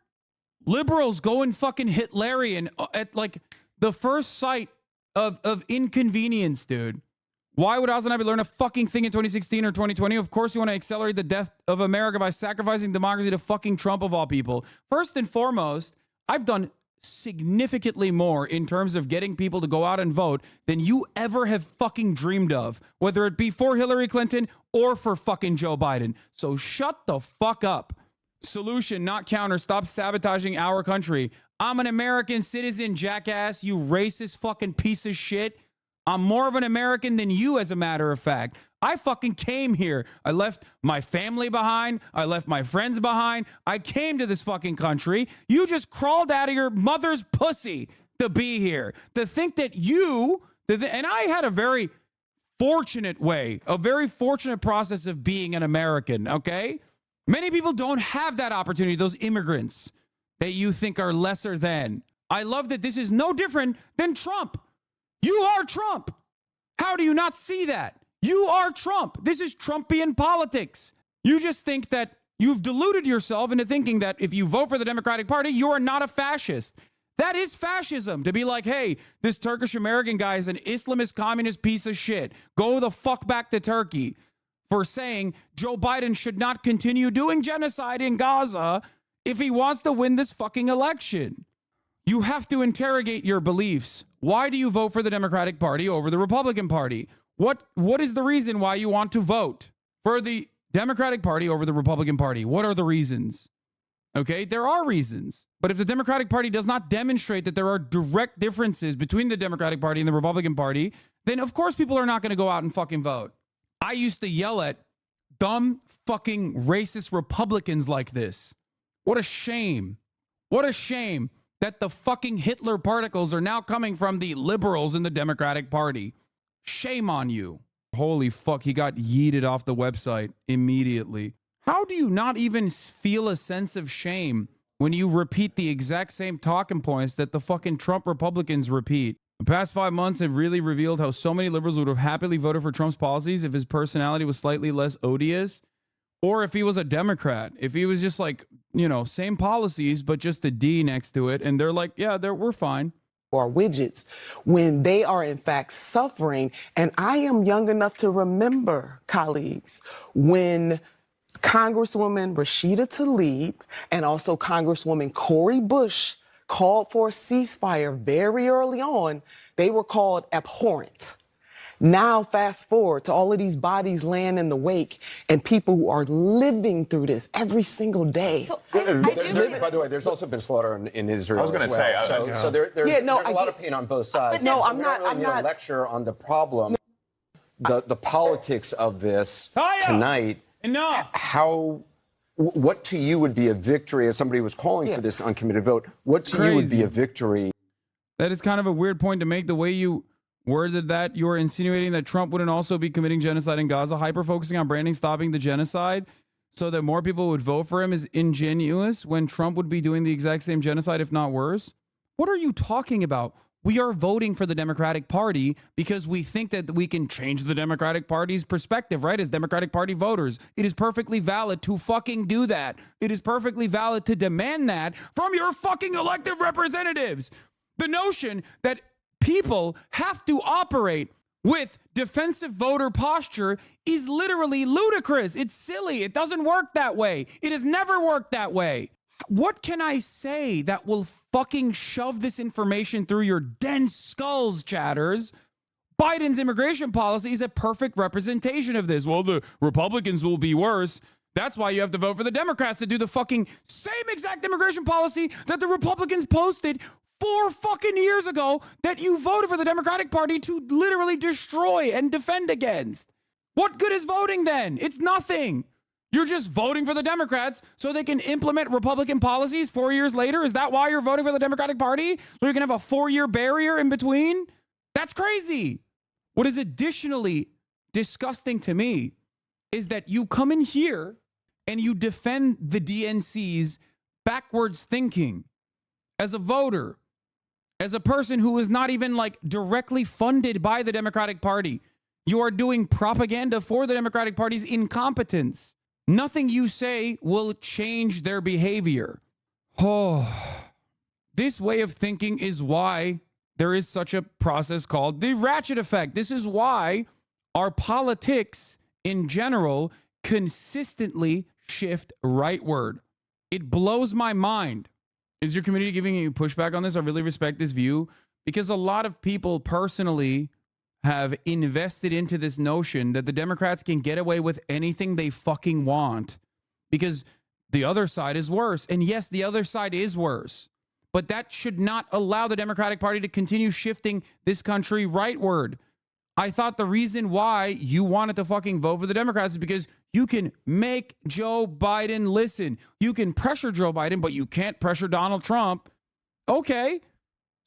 Speaker 1: Liberals going fucking Hitlerian at like the first sight of inconvenience, dude. Why would HasanAbi learn a fucking thing in 2016 or 2020? Of course you want to accelerate the death of America by sacrificing democracy to fucking Trump of all people. First and foremost, I've done significantly more in terms of getting people to go out and vote than you ever have fucking dreamed of, whether it be for Hillary Clinton or for fucking Joe Biden. So shut the fuck up. Solution, not counter. Stop sabotaging our country. I'm an American citizen, jackass, you racist fucking piece of shit. I'm more of an American than you, as a matter of fact. I fucking came here. I left my family behind. I left my friends behind. I came to this fucking country. You just crawled out of your mother's pussy to be here. To think that and I had a very fortunate way, a very fortunate process of being an American, okay? Many people don't have that opportunity, those immigrants that you think are lesser than. I love that this is no different than Trump. You are Trump. How do you not see that? You are Trump. This is Trumpian politics. You just think that you've deluded yourself into thinking that if you vote for the Democratic Party, you are not a fascist. That is fascism, to be like, hey, this Turkish American guy is an Islamist communist piece of shit. Go the fuck back to Turkey, for saying Joe Biden should not continue doing genocide in Gaza if he wants to win this fucking election. You have to interrogate your beliefs. Why do you vote for the Democratic Party over the Republican Party? What is the reason why you want to vote for the Democratic Party over the Republican Party? What are the reasons? Okay, there are reasons. But if the Democratic Party does not demonstrate that there are direct differences between the Democratic Party and the Republican Party, then of course people are not going to go out and fucking vote. I used to yell at dumb fucking racist Republicans like this. What a shame. What a shame that the fucking Hitler particles are now coming from the liberals in the Democratic Party. Shame on you. Holy fuck, he got yeeted off the website immediately. How do you not even feel a sense of shame when you repeat the exact same talking points that the fucking Trump Republicans repeat? The past 5 months have really revealed how so many liberals would have happily voted for Trump's policies if his personality was slightly less odious, or if he was a Democrat, if he was just like, you know, same policies, but just a D next to it. And they're like, yeah, we're fine.
Speaker 6: Or widgets when they are in fact suffering. And I am young enough to remember, colleagues, when Congresswoman Rashida Tlaib and also Congresswoman Cori Bush called for a ceasefire very early on. They were called abhorrent. Now, fast forward to all of these bodies laying in the wake and people who are living through this every single day.
Speaker 7: So by the way, there's also been slaughter in Israel.
Speaker 9: I was going to say.
Speaker 7: So there's a lot of pain on both sides.
Speaker 6: No,
Speaker 7: so
Speaker 6: I'm
Speaker 7: we
Speaker 6: not.
Speaker 7: don't really need a lecture on the problem, the politics of this tonight.
Speaker 1: Enough.
Speaker 7: What to you would be a victory, as somebody was calling for this uncommitted vote? What to you would be a victory?
Speaker 1: That is kind of a weird point to make. The way you worded that, you're insinuating that Trump wouldn't also be committing genocide in Gaza, hyper-focusing on branding, stopping the genocide, so that more people would vote for him is ingenuous when Trump would be doing the exact same genocide, if not worse. What are you talking about? We are voting for the Democratic Party because we think that we can change the Democratic Party's perspective, right? As Democratic Party voters, it is perfectly valid to fucking do that. It is perfectly valid to demand that from your fucking elected representatives. The notion that people have to operate with defensive voter posture is literally ludicrous. It's silly. It doesn't work that way. It has never worked that way. What can I say that will fucking shove this information through your dense skulls, chatters? Biden's immigration policy is a perfect representation of this. Well, the Republicans will be worse. That's why you have to vote for the Democrats to do the fucking same exact immigration policy that the Republicans posted 4 fucking years ago that you voted for the Democratic Party to literally destroy and defend against. What good is voting then? It's nothing. You're just voting for the Democrats so they can implement Republican policies 4 years later? Is that why you're voting for the Democratic Party? So you can have a 4-year barrier in between? That's crazy. What is additionally disgusting to me is that you come in here and you defend the DNC's backwards thinking as a voter, as a person who is not even like directly funded by the Democratic Party. You are doing propaganda for the Democratic Party's incompetence. Nothing you say will change their behavior. Oh, this way of thinking is why there is such a process called the Ratchet effect. This is why our politics in general consistently shift rightward. It blows my mind. Is your community giving you pushback on this? I really respect this view because a lot of people personally have invested into this notion that the Democrats can get away with anything they fucking want because the other side is worse. And yes, the other side is worse, but that should not allow the Democratic Party to continue shifting this country rightward. I thought the reason why you wanted to fucking vote for the Democrats is because you can make Joe Biden listen. You can pressure Joe Biden, but you can't pressure Donald Trump. Okay.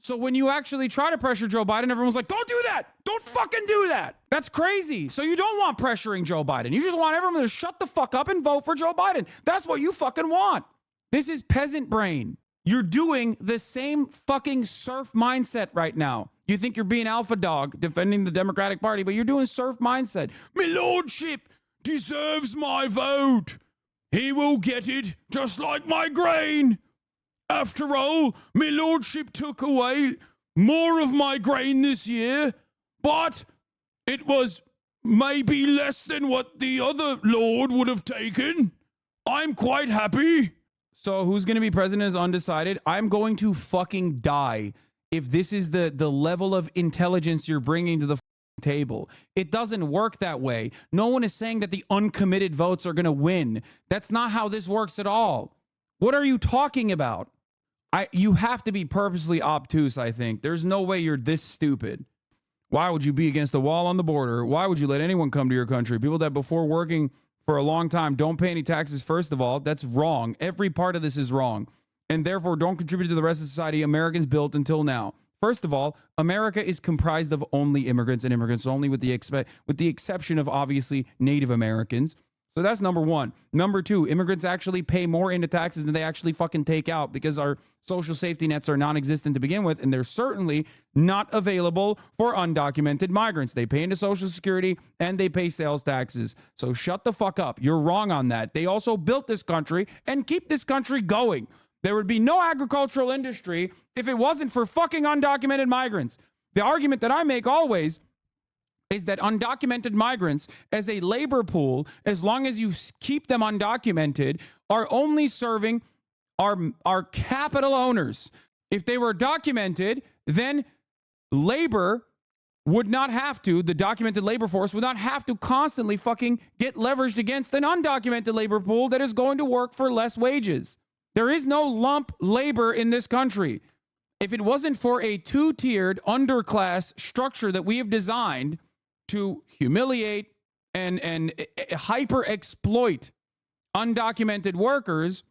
Speaker 1: So when you actually try to pressure Joe Biden, everyone's like, don't do that. Don't fucking do that. That's crazy. So you don't want pressuring Joe Biden. You just want everyone to shut the fuck up and vote for Joe Biden. That's what you fucking want. This is peasant brain. You're doing the same fucking serf mindset right now. You think you're being alpha dog defending the Democratic Party, but you're doing serf mindset. My lordship deserves my vote. He will get it just like my grain. After all, my lordship took away more of my grain this year, but it was maybe less than what the other lord would have taken. I'm quite happy. So who's going to be president is undecided. I'm going to fucking die if this is the level of intelligence you're bringing to the table. It doesn't work that way. No one is saying that the uncommitted votes are going to win. That's not how this works at all. What are you talking about? You have to be purposely obtuse, I think. There's no way you're this stupid. Why would you be against the wall on the border? Why would you let anyone come to your country? People that before working for a long time don't pay any taxes, first of all. That's wrong. Every part of this is wrong. And therefore don't contribute to the rest of society Americans built until now. First of all, America is comprised of only immigrants and immigrants only with the exception of obviously Native Americans. So that's number one. Number two, immigrants actually pay more into taxes than they actually fucking take out because our social safety nets are non-existent to begin with, and they're certainly not available for undocumented migrants. They pay into Social Security and they pay sales taxes. So shut the fuck up. You're wrong on that. They also built this country and keep this country going. There would be no agricultural industry if it wasn't for fucking undocumented migrants. The argument that I make always is that undocumented migrants as a labor pool, as long as you keep them undocumented, are only serving our capital owners. If they were documented, then labor would not have to, the documented labor force would not have to constantly fucking get leveraged against an undocumented labor pool that is going to work for less wages. There is no lump labor in this country. If it wasn't for a two-tiered underclass structure that we have designed to humiliate and hyper exploit undocumented workers,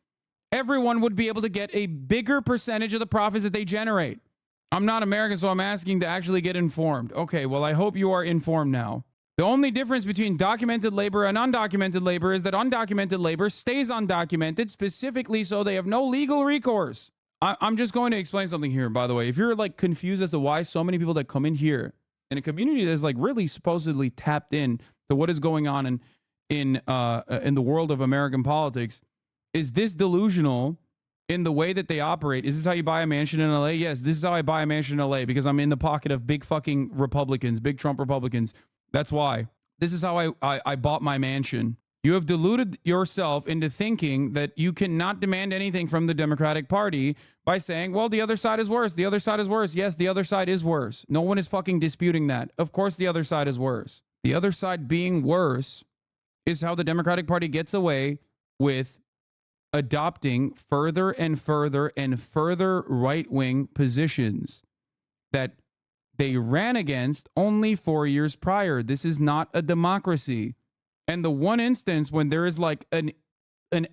Speaker 1: everyone would be able to get a bigger percentage of the profits that they generate. I'm not American, so I'm asking to actually get informed. Okay, well, I hope you are informed now. The only difference between documented labor and undocumented labor is that undocumented labor stays undocumented, specifically so they have no legal recourse. I'm just going to explain something here, by the way. If you're like confused as to why so many people that come in here in a community that's like really supposedly tapped in to what is going on in the world of American politics, is this delusional in the way that they operate? Is this how you buy a mansion in LA? Yes, this is how I buy a mansion in LA, because I'm in the pocket of big fucking Republicans, big Trump Republicans. That's why. This is how I bought my mansion. You have deluded yourself into thinking that you cannot demand anything from the Democratic Party by saying, well, the other side is worse. The other side is worse. Yes, the other side is worse. No one is fucking disputing that. Of course, the other side is worse. The other side being worse is how the Democratic Party gets away with adopting further and further and further right-wing positions that they ran against only 4 years prior. This is not a democracy. And the one instance when there is like an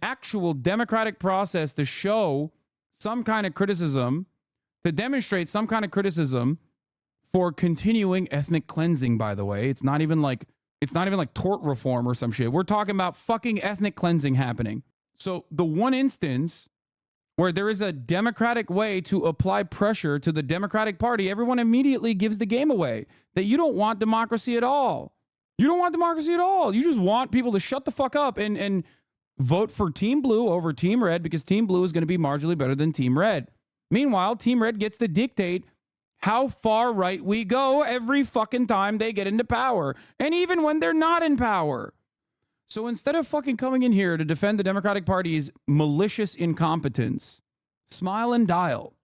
Speaker 1: actual democratic process to show some kind of criticism, to demonstrate some kind of criticism for continuing ethnic cleansing, by the way. It's not even like tort reform or some shit. We're talking about fucking ethnic cleansing happening. So the one instance where there is a democratic way to apply pressure to the Democratic Party, everyone immediately gives the game away that you don't want democracy at all. You don't want democracy at all. You just want people to shut the fuck up and vote for Team Blue over Team Red because Team Blue is going to be marginally better than Team Red. Meanwhile, Team Red gets to dictate how far right we go every fucking time they get into power, and even when they're not in power. So instead of fucking coming in here to defend the Democratic Party's malicious incompetence, smile and dial.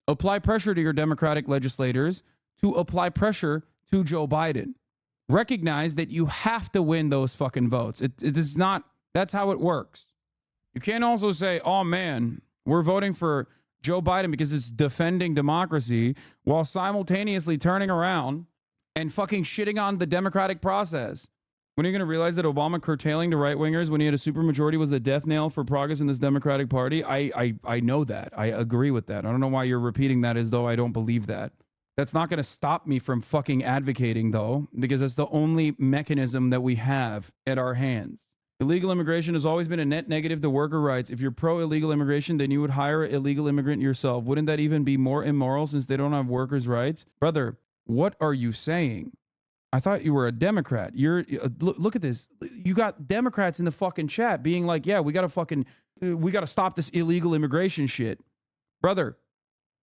Speaker 1: Apply pressure to your Democratic legislators to apply pressure to Joe Biden. Recognize that you have to win those fucking votes. It is not, that's how it works. You can't also say, oh man, we're voting for Joe Biden because it's defending democracy, while simultaneously turning around and fucking shitting on the democratic process. When are you going to realize that Obama curtailing to right-wingers when he had a supermajority was the death nail for progress in this Democratic Party? I know that. I agree with that. I don't know why you're repeating that as though I don't believe that. That's not going to stop me from fucking advocating, though, because that's the only mechanism that we have at our hands. Illegal immigration has always been a net negative to worker rights. If you're pro-illegal immigration, then you would hire an illegal immigrant yourself. Wouldn't that even be more immoral since they don't have workers' rights? Brother, what are you saying? I thought you were a Democrat. Look at this. You got Democrats in the fucking chat being like, yeah, we got to stop this illegal immigration shit. Brother,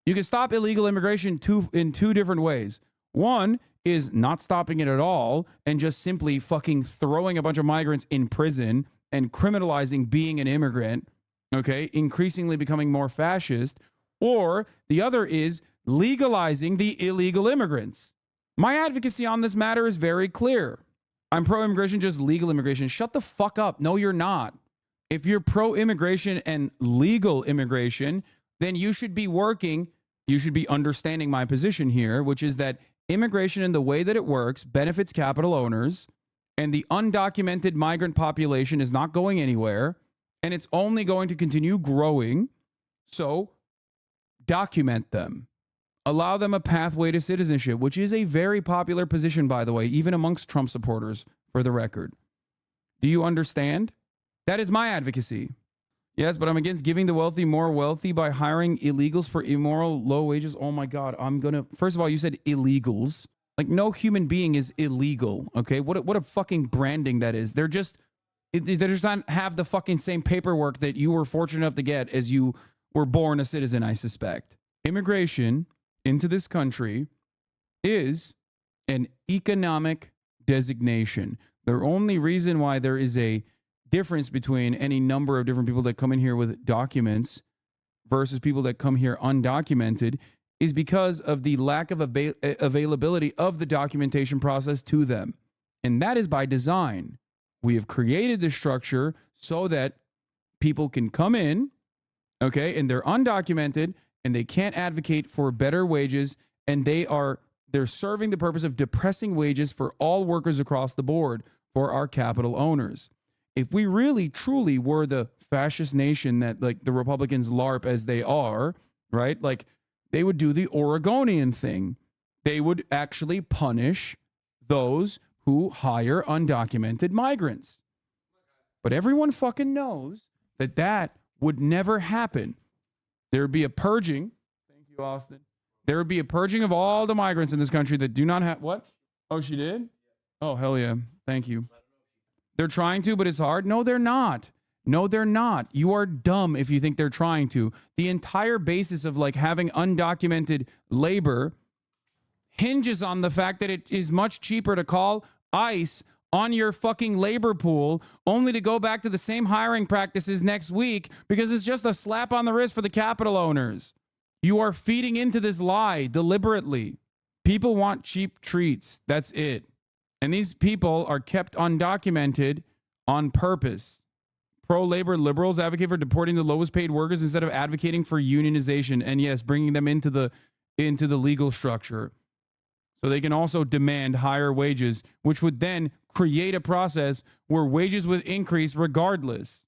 Speaker 1: you can stop illegal immigration in two different ways. One is not stopping it at all and just simply fucking throwing a bunch of migrants in prison and criminalizing being an immigrant, okay, increasingly becoming more fascist. Or the other is legalizing the illegal immigrants. My advocacy on this matter is very clear. I'm pro-immigration, just legal immigration. Shut the fuck up. No, you're not. If you're pro-immigration and legal immigration, then you should be understanding my position here, which is that immigration in the way that it works benefits capital owners, and the undocumented migrant population is not going anywhere, and it's only going to continue growing. So document them. Allow them a pathway to citizenship, which is a very popular position, by the way, even amongst Trump supporters, for the record. Do you understand? That is my advocacy. Yes, but I'm against giving the wealthy more wealthy by hiring illegals for immoral low wages. Oh my God, first of all, you said illegals. Like, no human being is illegal, okay? What a fucking branding that is. They're just not have the fucking same paperwork that you were fortunate enough to get as you were born a citizen, I suspect. Immigration into this country is an economic designation. The only reason why there is a difference between any number of different people that come in here with documents versus people that come here undocumented is because of the lack of availability of the documentation process to them. And that is by design. We have created this structure so that people can come in, okay, and they're undocumented and they can't advocate for better wages, and they're serving the purpose of depressing wages for all workers across the board for our capital owners. If we really truly were the fascist nation that, like, the Republicans LARP as they are, right? Like, they would do the Oregonian thing. They would actually punish those who hire undocumented migrants. But everyone fucking knows that that would never happen. There would be a purging. Thank you, Austin. There would be a purging of all the migrants in this country that do not have... What? Oh, she did? Oh, hell yeah. Thank you. They're trying to, but it's hard. No, they're not. No, they're not. You are dumb if you think they're trying to. The entire basis of, like, having undocumented labor hinges on the fact that it is much cheaper to call ICE on your fucking labor pool only to go back to the same hiring practices next week because it's just a slap on the wrist for the capital owners. You are feeding into this lie deliberately. People want cheap treats. That's it. And these people are kept undocumented on purpose. Pro-labor liberals advocate for deporting the lowest paid workers instead of advocating for unionization and, yes, bringing them into the legal structure. So they can also demand higher wages, which would then create a process where wages would increase regardless.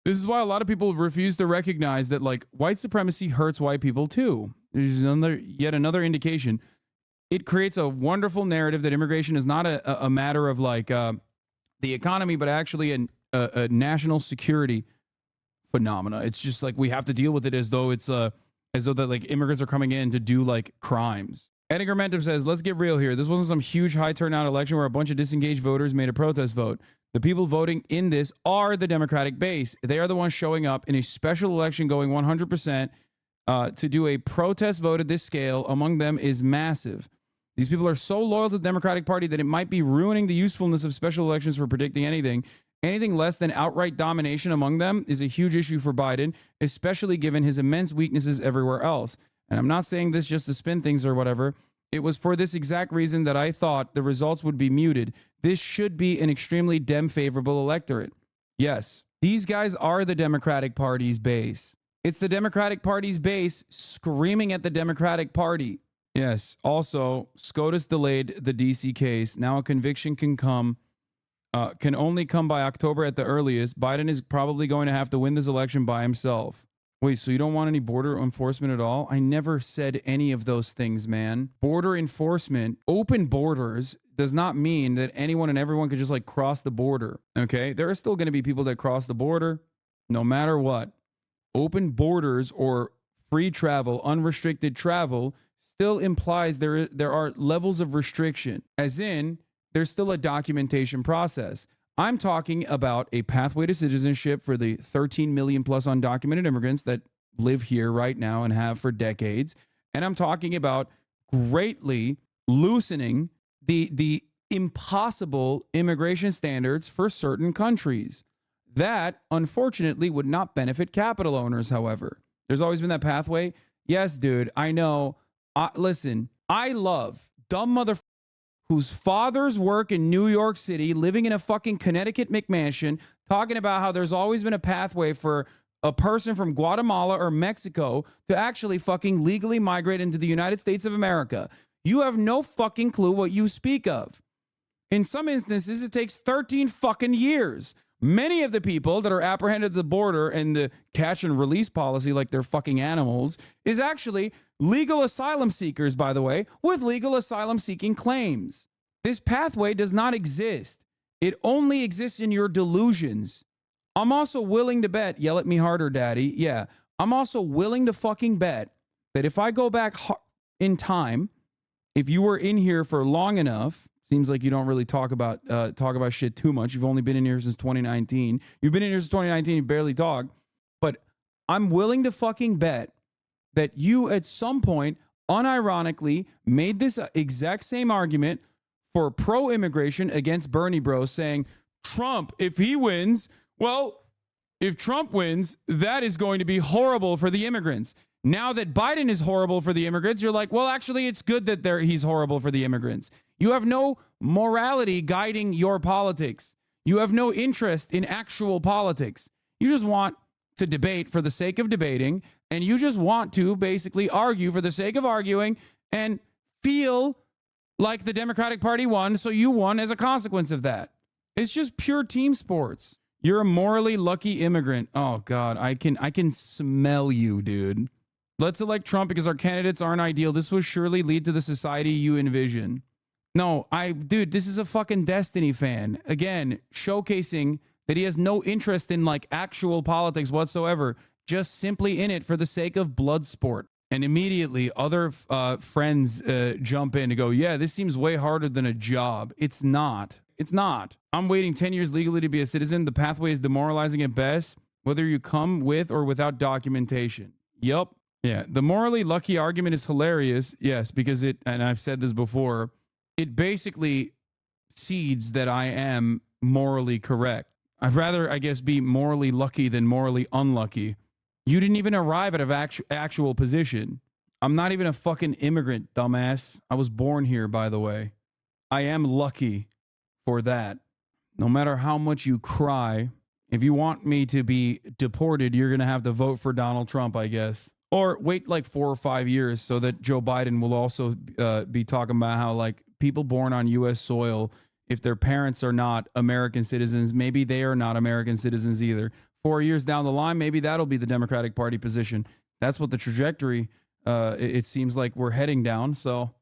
Speaker 1: This is why a lot of people refuse to recognize that, like, white supremacy hurts white people too. There's yet another indication. It creates a wonderful narrative that immigration is not a matter of, like, the economy, but actually a national security phenomena. It's just like we have to deal with it as though that, like, immigrants are coming in to do, like, crimes. Ettingermentum says, let's get real here. This wasn't some huge high turnout election where a bunch of disengaged voters made a protest vote. The people voting in this are the Democratic base. They are the ones showing up in a special election going 100% to do a protest vote at this scale. Among them is massive. These people are so loyal to the Democratic Party that it might be ruining the usefulness of special elections for predicting anything. Anything less than outright domination among them is a huge issue for Biden, especially given his immense weaknesses everywhere else. And I'm not saying this just to spin things or whatever. It was for this exact reason that I thought the results would be muted. This should be an extremely Dem-favorable electorate. Yes, these guys are the Democratic Party's base. It's the Democratic Party's base screaming at the Democratic Party. Yes, also, SCOTUS delayed the DC case. Now a conviction can only come by October at the earliest. Biden is probably going to have to win this election by himself. Wait, so you don't want any border enforcement at all? I never said any of those things, man. Border enforcement, open borders does not mean that anyone and everyone could just, like, cross the border, okay? There are still going to be people that cross the border no matter what. Open borders or free travel, unrestricted travel still implies there are levels of restriction, as in there's still a documentation process. I'm talking about a pathway to citizenship for the 13 million plus undocumented immigrants that live here right now and have for decades. And I'm talking about greatly loosening the impossible immigration standards for certain countries. That, unfortunately, would not benefit capital owners, however. There's always been that pathway. Yes, dude, I know. Listen, I love dumb motherfuckers whose fathers work in New York City, living in a fucking Connecticut McMansion, talking about how there's always been a pathway for a person from Guatemala or Mexico to actually fucking legally migrate into the United States of America. You have no fucking clue what you speak of. In some instances, it takes 13 fucking years. Many of the people that are apprehended at the border and the catch and release policy, like they're fucking animals, is actually legal asylum seekers, by the way, with legal asylum seeking claims. This pathway does not exist. It only exists in your delusions. I'm also willing to bet, yell at me harder, daddy. Yeah. I'm also willing to fucking bet that if I go back in time, if you were in here for long enough, seems like you don't really talk about shit too much. You've only been in here since 2019. You've been in here since 2019, you barely talk. But I'm willing to fucking bet that you at some point unironically made this exact same argument for pro-immigration against Bernie Bros, saying, Trump, if he wins, well, if Trump wins, that is going to be horrible for the immigrants. Now that Biden is horrible for the immigrants, you're like, well, actually, it's good that he's horrible for the immigrants. You have no morality guiding your politics. You have no interest in actual politics. You just want to debate for the sake of debating, and you just want to basically argue for the sake of arguing and feel like the Democratic Party won, so you won as a consequence of that. It's just pure team sports. You're a morally lucky immigrant. Oh, God, I can smell you, dude. Let's elect Trump because our candidates aren't ideal. This will surely lead to the society you envision. No, dude, this is a fucking Destiny fan. Again, showcasing that he has no interest in like actual politics whatsoever, just simply in it for the sake of blood sport. And immediately other friends jump in to go, yeah, this seems way harder than a job. It's not. It's not. I'm waiting 10 years legally to be a citizen. The pathway is demoralizing at best, whether you come with or without documentation. Yup. Yeah, the morally lucky argument is hilarious. Yes, because and I've said this before, it basically cedes that I am morally correct. I'd rather, I guess, be morally lucky than morally unlucky. You didn't even arrive at an actual position. I'm not even a fucking immigrant, dumbass. I was born here, by the way. I am lucky for that. No matter how much you cry, if you want me to be deported, you're going to have to vote for Donald Trump, I guess. Or wait like 4 or 5 years so that Joe Biden will also be talking about how like people born on U.S. soil, if their parents are not American citizens, maybe they are not American citizens either. 4 years down the line, maybe that'll be the Democratic Party position. That's what the trajectory it seems like we're heading down. So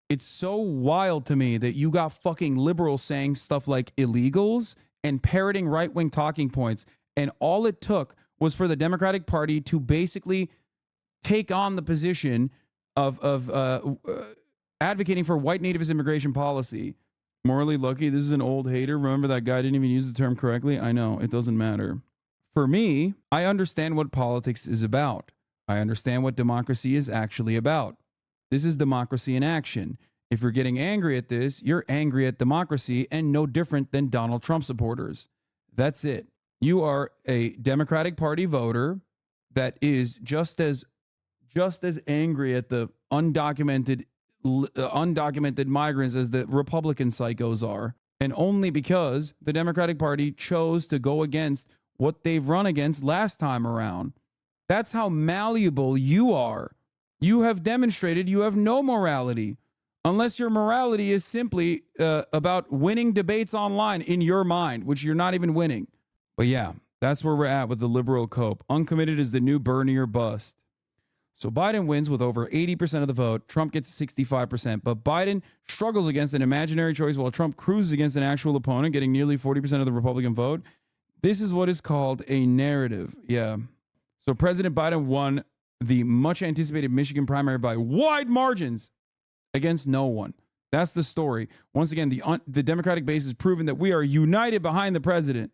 Speaker 1: it's so wild to me that you got fucking liberals saying stuff like illegals and parroting right-wing talking points. And all it took was for the Democratic Party to basically take on the position of advocating for white nativist immigration policy. Morally lucky. This is an old hater. Remember that guy didn't even use the term correctly? I know. It doesn't matter. For me, I understand what politics is about. I understand what democracy is actually about. This is democracy in action. If you're getting angry at this, you're angry at democracy and no different than Donald Trump supporters. That's it. You are a Democratic Party voter that is just as angry at the undocumented migrants as the Republican psychos are. And only because the Democratic Party chose to go against what they've run against last time around. That's how malleable you are. You have demonstrated you have no morality, unless your morality is simply about winning debates online in your mind, which you're not even winning. But yeah, that's where we're at with the liberal cope. Uncommitted is the new Bernie or bust. So Biden wins with over 80% of the vote. Trump gets 65%. But Biden struggles against an imaginary choice while Trump cruises against an actual opponent, getting nearly 40% of the Republican vote. This is what is called a narrative. Yeah. So President Biden won the much anticipated Michigan primary by wide margins against no one. That's the story. Once again, the Democratic base has proven that we are united behind the president.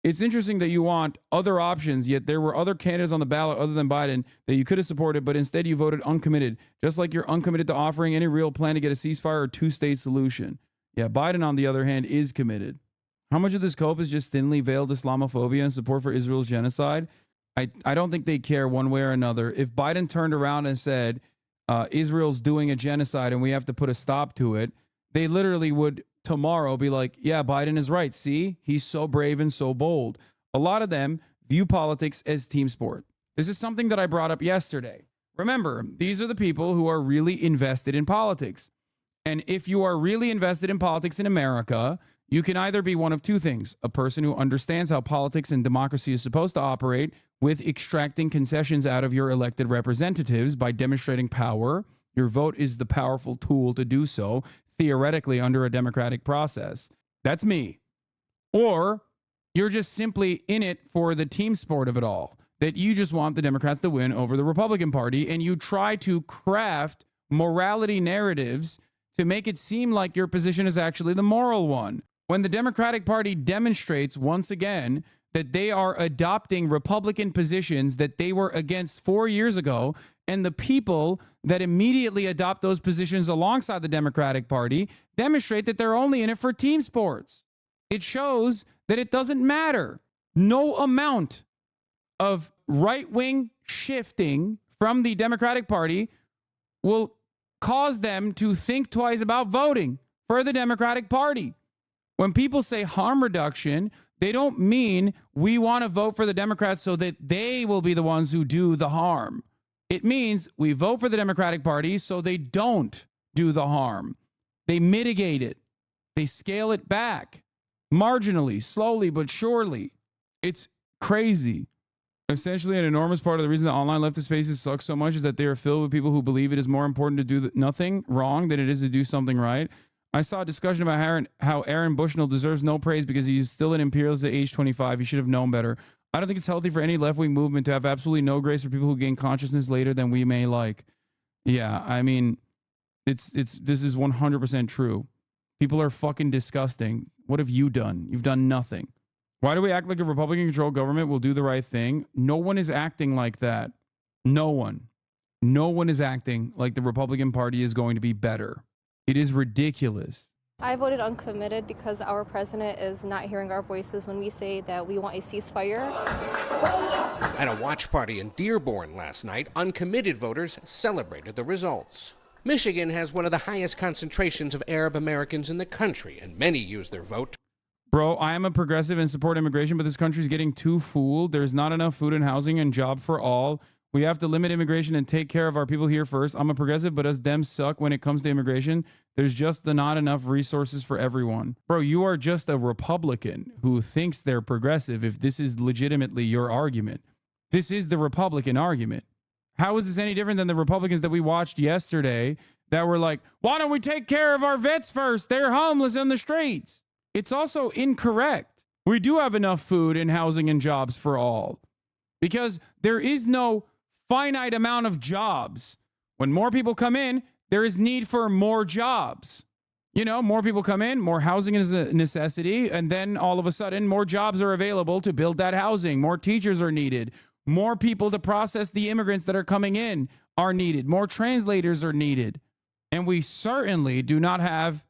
Speaker 1: It's interesting that you want other options, yet there were other candidates on the ballot other than Biden that you could have supported, but instead you voted uncommitted, just like you're uncommitted to offering any real plan to get a ceasefire or two-state solution. Yeah, Biden, on the other hand, is committed. How much of this cope is just thinly veiled Islamophobia and support for Israel's genocide? I don't think they care one way or another. If Biden turned around and said, Israel's doing a genocide and we have to put a stop to it, they literally would tomorrow be like, yeah, Biden is right. See, he's so brave and so bold. A lot of them view politics as team sport. This is something that I brought up yesterday. Remember, these are the people who are really invested in politics. And if you are really invested in politics in America, you can either be one of two things: a person who understands how politics and democracy is supposed to operate with extracting concessions out of your elected representatives by demonstrating power. Your vote is the powerful tool to do so, theoretically under a democratic process. That's me. or you're just simply in it for the team sport of it all, that you just want the Democrats to win over the Republican Party, and you try to craft morality narratives to make it seem like your position is actually the moral one. When the Democratic Party demonstrates once again that they are adopting Republican positions that they were against 4 years ago, and the people that immediately adopt those positions alongside the Democratic Party demonstrate that they're only in it for team sports. It shows that it doesn't matter. No amount of right-wing shifting from the Democratic Party will cause them to think twice about voting for the Democratic Party. When people say harm reduction, they don't mean we want to vote for the Democrats so that they will be the ones who do the harm. It means we vote for the Democratic Party so they don't do the harm. They mitigate it. They scale it back marginally, slowly but surely. It's crazy. Essentially, an enormous part of the reason that online leftist spaces suck so much is that they are filled with people who believe it is more important to do nothing wrong than it is to do something right. I saw a discussion about how Aaron Bushnell deserves no praise because he's still an imperialist at age 25. He should have known better. I don't think it's healthy for any left-wing movement to have absolutely no grace for people who gain consciousness later than we may like. Yeah, I mean, this is 100% true. People are fucking disgusting. What have you done? You've done nothing. Why do we act like a Republican-controlled government will do the right thing? No one is acting like that. No one. No one is acting like the Republican Party is going to be better. It is ridiculous.
Speaker 8: I voted uncommitted because our president is not hearing our voices when we say that we want a ceasefire.
Speaker 3: At a watch party in Dearborn last night, uncommitted voters celebrated the results. Michigan has one of the highest concentrations of Arab Americans in the country, and many use their vote.
Speaker 1: Bro, I am a progressive and support immigration, but this country's getting too fooled. There's not enough food and housing and job for all. We have to limit immigration and take care of our people here first. I'm a progressive, but us Dems suck when it comes to immigration. There's just not enough resources for everyone. Bro, you are just a Republican who thinks they're progressive if this is legitimately your argument. This is the Republican argument. How is this any different than the Republicans that we watched yesterday that were like, why don't we take care of our vets first? They're homeless in the streets. It's also incorrect. We do have enough food and housing and jobs for all because there is no finite amount of jobs. When more people come in, there is need for more jobs. You know, more people come in, more housing is a necessity, and then all of a sudden more jobs are available to build that housing. More teachers are needed. More people to process the immigrants that are coming in are needed. More translators are needed. And we certainly do not have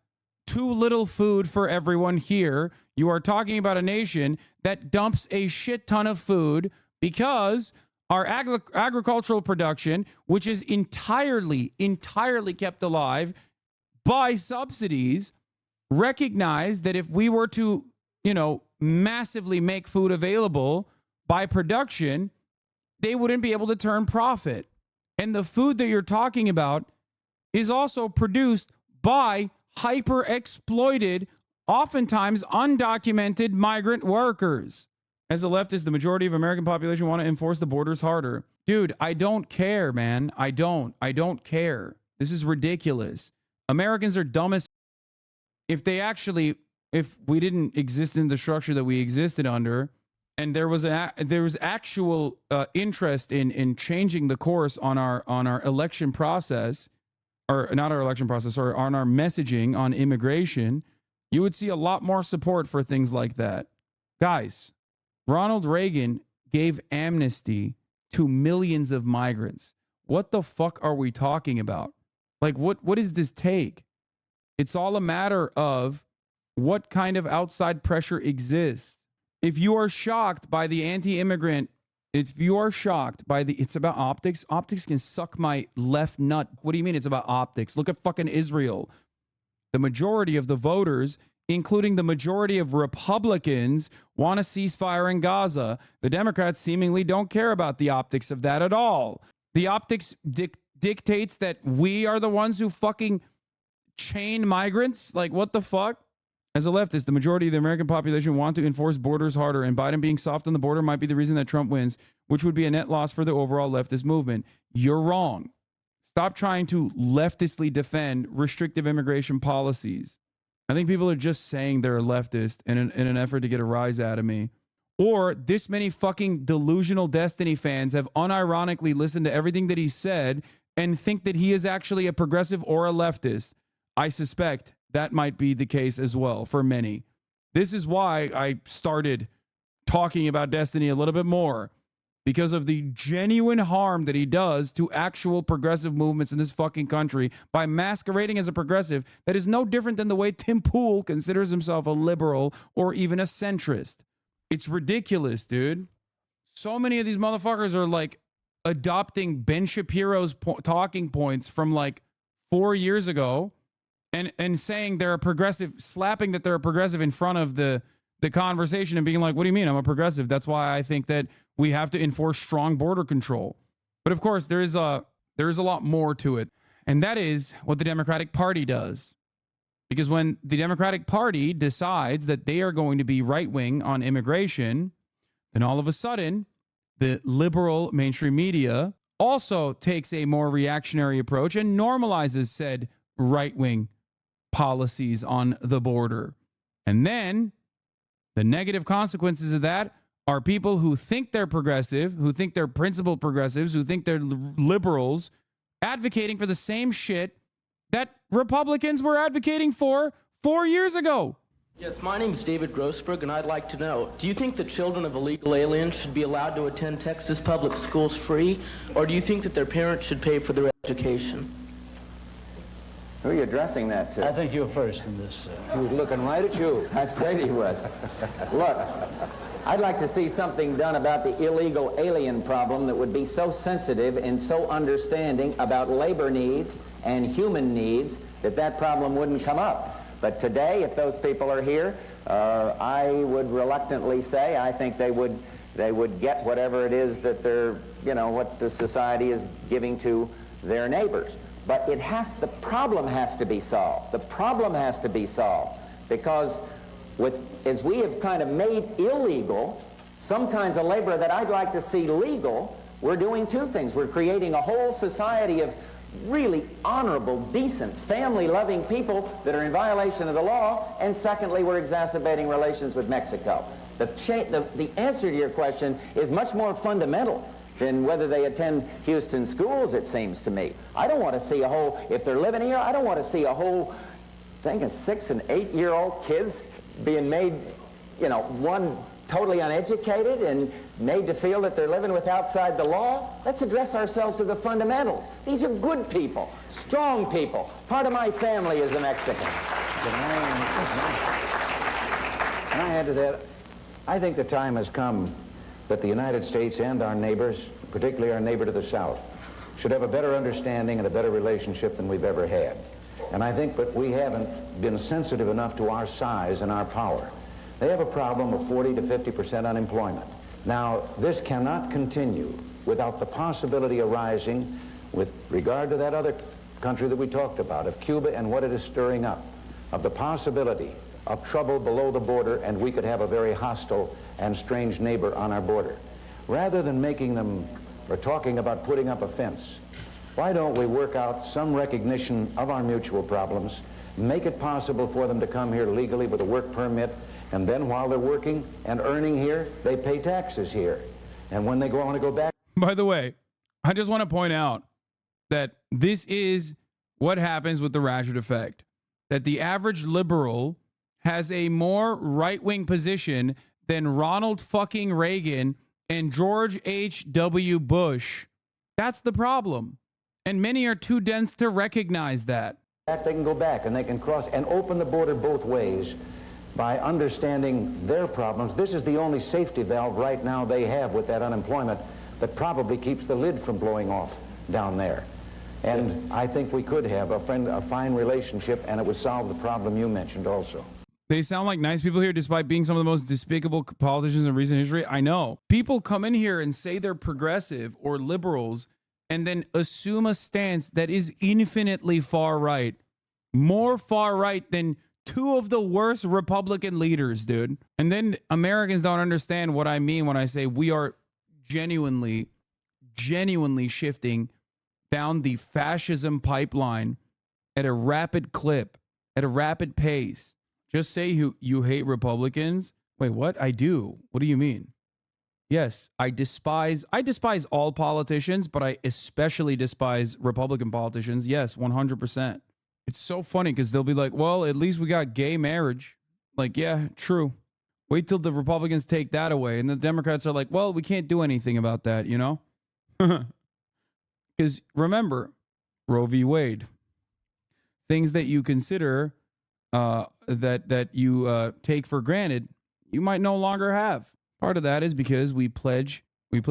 Speaker 1: too little food for everyone here. You are talking about a nation that dumps a shit ton of food because our agricultural production, which is entirely kept alive by subsidies, recognize that if we were to, massively make food available by production, they wouldn't be able to turn profit. And the food that you're talking about is also produced by hyper exploited, oftentimes undocumented migrant workers. As a leftist, the majority of American population want to enforce the borders harder. Dude, I don't care, man. I don't care. This is ridiculous. Americans are dumb as if we didn't exist in the structure that we existed under, and there was actual interest in changing the course on our election process, or not our election process, or on our messaging on immigration, you would see a lot more support for things like that. Guys, Ronald Reagan gave amnesty to millions of migrants. What the fuck are we talking about? Like, what does this take? It's all a matter of what kind of outside pressure exists. If you are shocked by the anti-immigrant, it's about optics. Optics can suck my left nut. What do you mean it's about optics? Look at fucking Israel. The majority of the voters, including the majority of Republicans, want a ceasefire in Gaza. The Democrats seemingly don't care about the optics of that at all. The optics dictates that we are the ones who fucking chain migrants. Like, what the fuck? As a leftist, the majority of the American population want to enforce borders harder, and Biden being soft on the border might be the reason that Trump wins, which would be a net loss for the overall leftist movement. You're wrong. Stop trying to leftistly defend restrictive immigration policies. I think people are just saying they're a leftist in an effort to get a rise out of me. Or this many fucking delusional Destiny fans have unironically listened to everything that he said and think that he is actually a progressive or a leftist. I suspect that might be the case as well for many. This is why I started talking about Destiny a little bit more, because of the genuine harm that he does to actual progressive movements in this fucking country by masquerading as a progressive that is no different than the way Tim Pool considers himself a liberal or even a centrist. It's ridiculous, dude. So many of these motherfuckers are like adopting Ben Shapiro's talking points from like 4 years ago and saying they're a progressive, slapping that they're a progressive in front of the conversation and being like, what do you mean? I'm a progressive. That's why I think that we have to enforce strong border control. But of course, there is a lot more to it. And that is what the Democratic Party does. Because when the Democratic Party decides that they are going to be right-wing on immigration, then all of a sudden, the liberal mainstream media also takes a more reactionary approach and normalizes said right-wing policies on the border. And then the negative consequences of that are people who think they're progressive, who think they're principled progressives, who think they're liberals, advocating for the same shit that Republicans were advocating for 4 years ago.
Speaker 10: Yes, my name is David Grossberg, and I'd like to know, do you think the children of illegal aliens should be allowed to attend Texas public schools free, or do you think that their parents should pay for their education?
Speaker 11: Who are you addressing that to?
Speaker 12: I think you're first in this.
Speaker 11: He was looking right at you. I said he was. Look, I'd like to see something done about the illegal alien problem that would be so sensitive and so understanding about labor needs and human needs that problem wouldn't come up. But today, if those people are here, I would reluctantly say I think they would get whatever it is that they're, what the society is giving to their neighbors. But the problem has to be solved. The problem has to be solved because as we have kind of made illegal some kinds of labor that I'd like to see legal, we're doing two things. We're creating a whole society of really honorable, decent, family-loving people that are in violation of the law, and secondly, we're exacerbating relations with Mexico. The answer to your question is much more fundamental than whether they attend Houston schools, it seems to me. I don't want to see if they're living here, I don't want to see a whole thing of 6- and 8-year-old kids being made, one totally uneducated and made to feel that they're living with outside the law. Let's address ourselves to the fundamentals. These are good people, strong people. Part of my family is a Mexican.
Speaker 12: Can I add to that? I think the time has come that the United States and our neighbors, particularly our neighbor to the south, should have a better understanding and a better relationship than we've ever had. And I think that we haven't been sensitive enough to our size and our power. They have a problem of 40 to 50% unemployment. Now, this cannot continue without the possibility arising with regard to that other country that we talked about, of Cuba and what it is stirring up, of the possibility of trouble below the border, and we could have a very hostile and strange neighbor on our border. Rather than making them or talking about putting up a fence, why don't we work out some recognition of our mutual problems, make it possible for them to come here legally with a work permit, and then while they're working and earning here, they pay taxes here. And when they want to go back...
Speaker 1: By the way, I just want to point out that this is what happens with the Ratchet effect. That the average liberal has a more right-wing position than Ronald fucking Reagan and George H.W. Bush. That's the problem. And many are too dense to recognize that.
Speaker 12: They can go back and they can cross and open the border both ways by understanding their problems. This is the only safety valve right now they have with that unemployment that probably keeps the lid from blowing off down there. And I think we could have a fine relationship, and it would solve the problem you mentioned also.
Speaker 1: They sound like nice people here despite being some of the most despicable politicians in recent history. I know. People come in here and say they're progressive or liberals and then assume a stance that is infinitely far right. More far right than two of the worst Republican leaders, dude. And then Americans don't understand what I mean when I say we are genuinely shifting down the fascism pipeline at a rapid clip, at a rapid pace. Just say you hate Republicans. Wait, what? I do. What do you mean? Yes, I despise all politicians, but I especially despise Republican politicians. Yes, 100%. It's so funny because they'll be like, well, at least we got gay marriage. Like, yeah, true. Wait till the Republicans take that away. And the Democrats are like, well, we can't do anything about that, you know? Because remember, Roe v. Wade. Things that you consider that you take for granted, you might no longer have. Part of that is because we pledge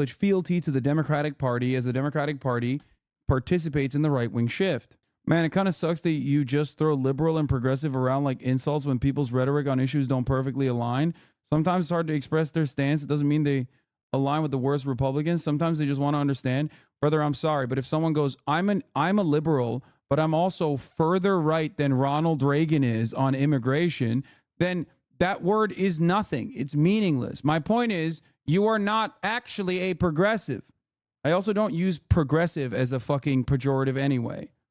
Speaker 1: fealty to the Democratic Party as the Democratic Party participates in the right-wing shift. Man, it kind of sucks that you just throw liberal and progressive around like insults when people's rhetoric on issues don't perfectly align. Sometimes it's hard to express their stance. It doesn't mean they align with the worst Republicans. Sometimes they just want to understand. Brother, I'm sorry, but if someone goes, I'm a liberal, but I'm also further right than Ronald Reagan is on immigration, then that word is nothing. It's meaningless. My point is, you are not actually a progressive. I also don't use progressive as a fucking pejorative anyway.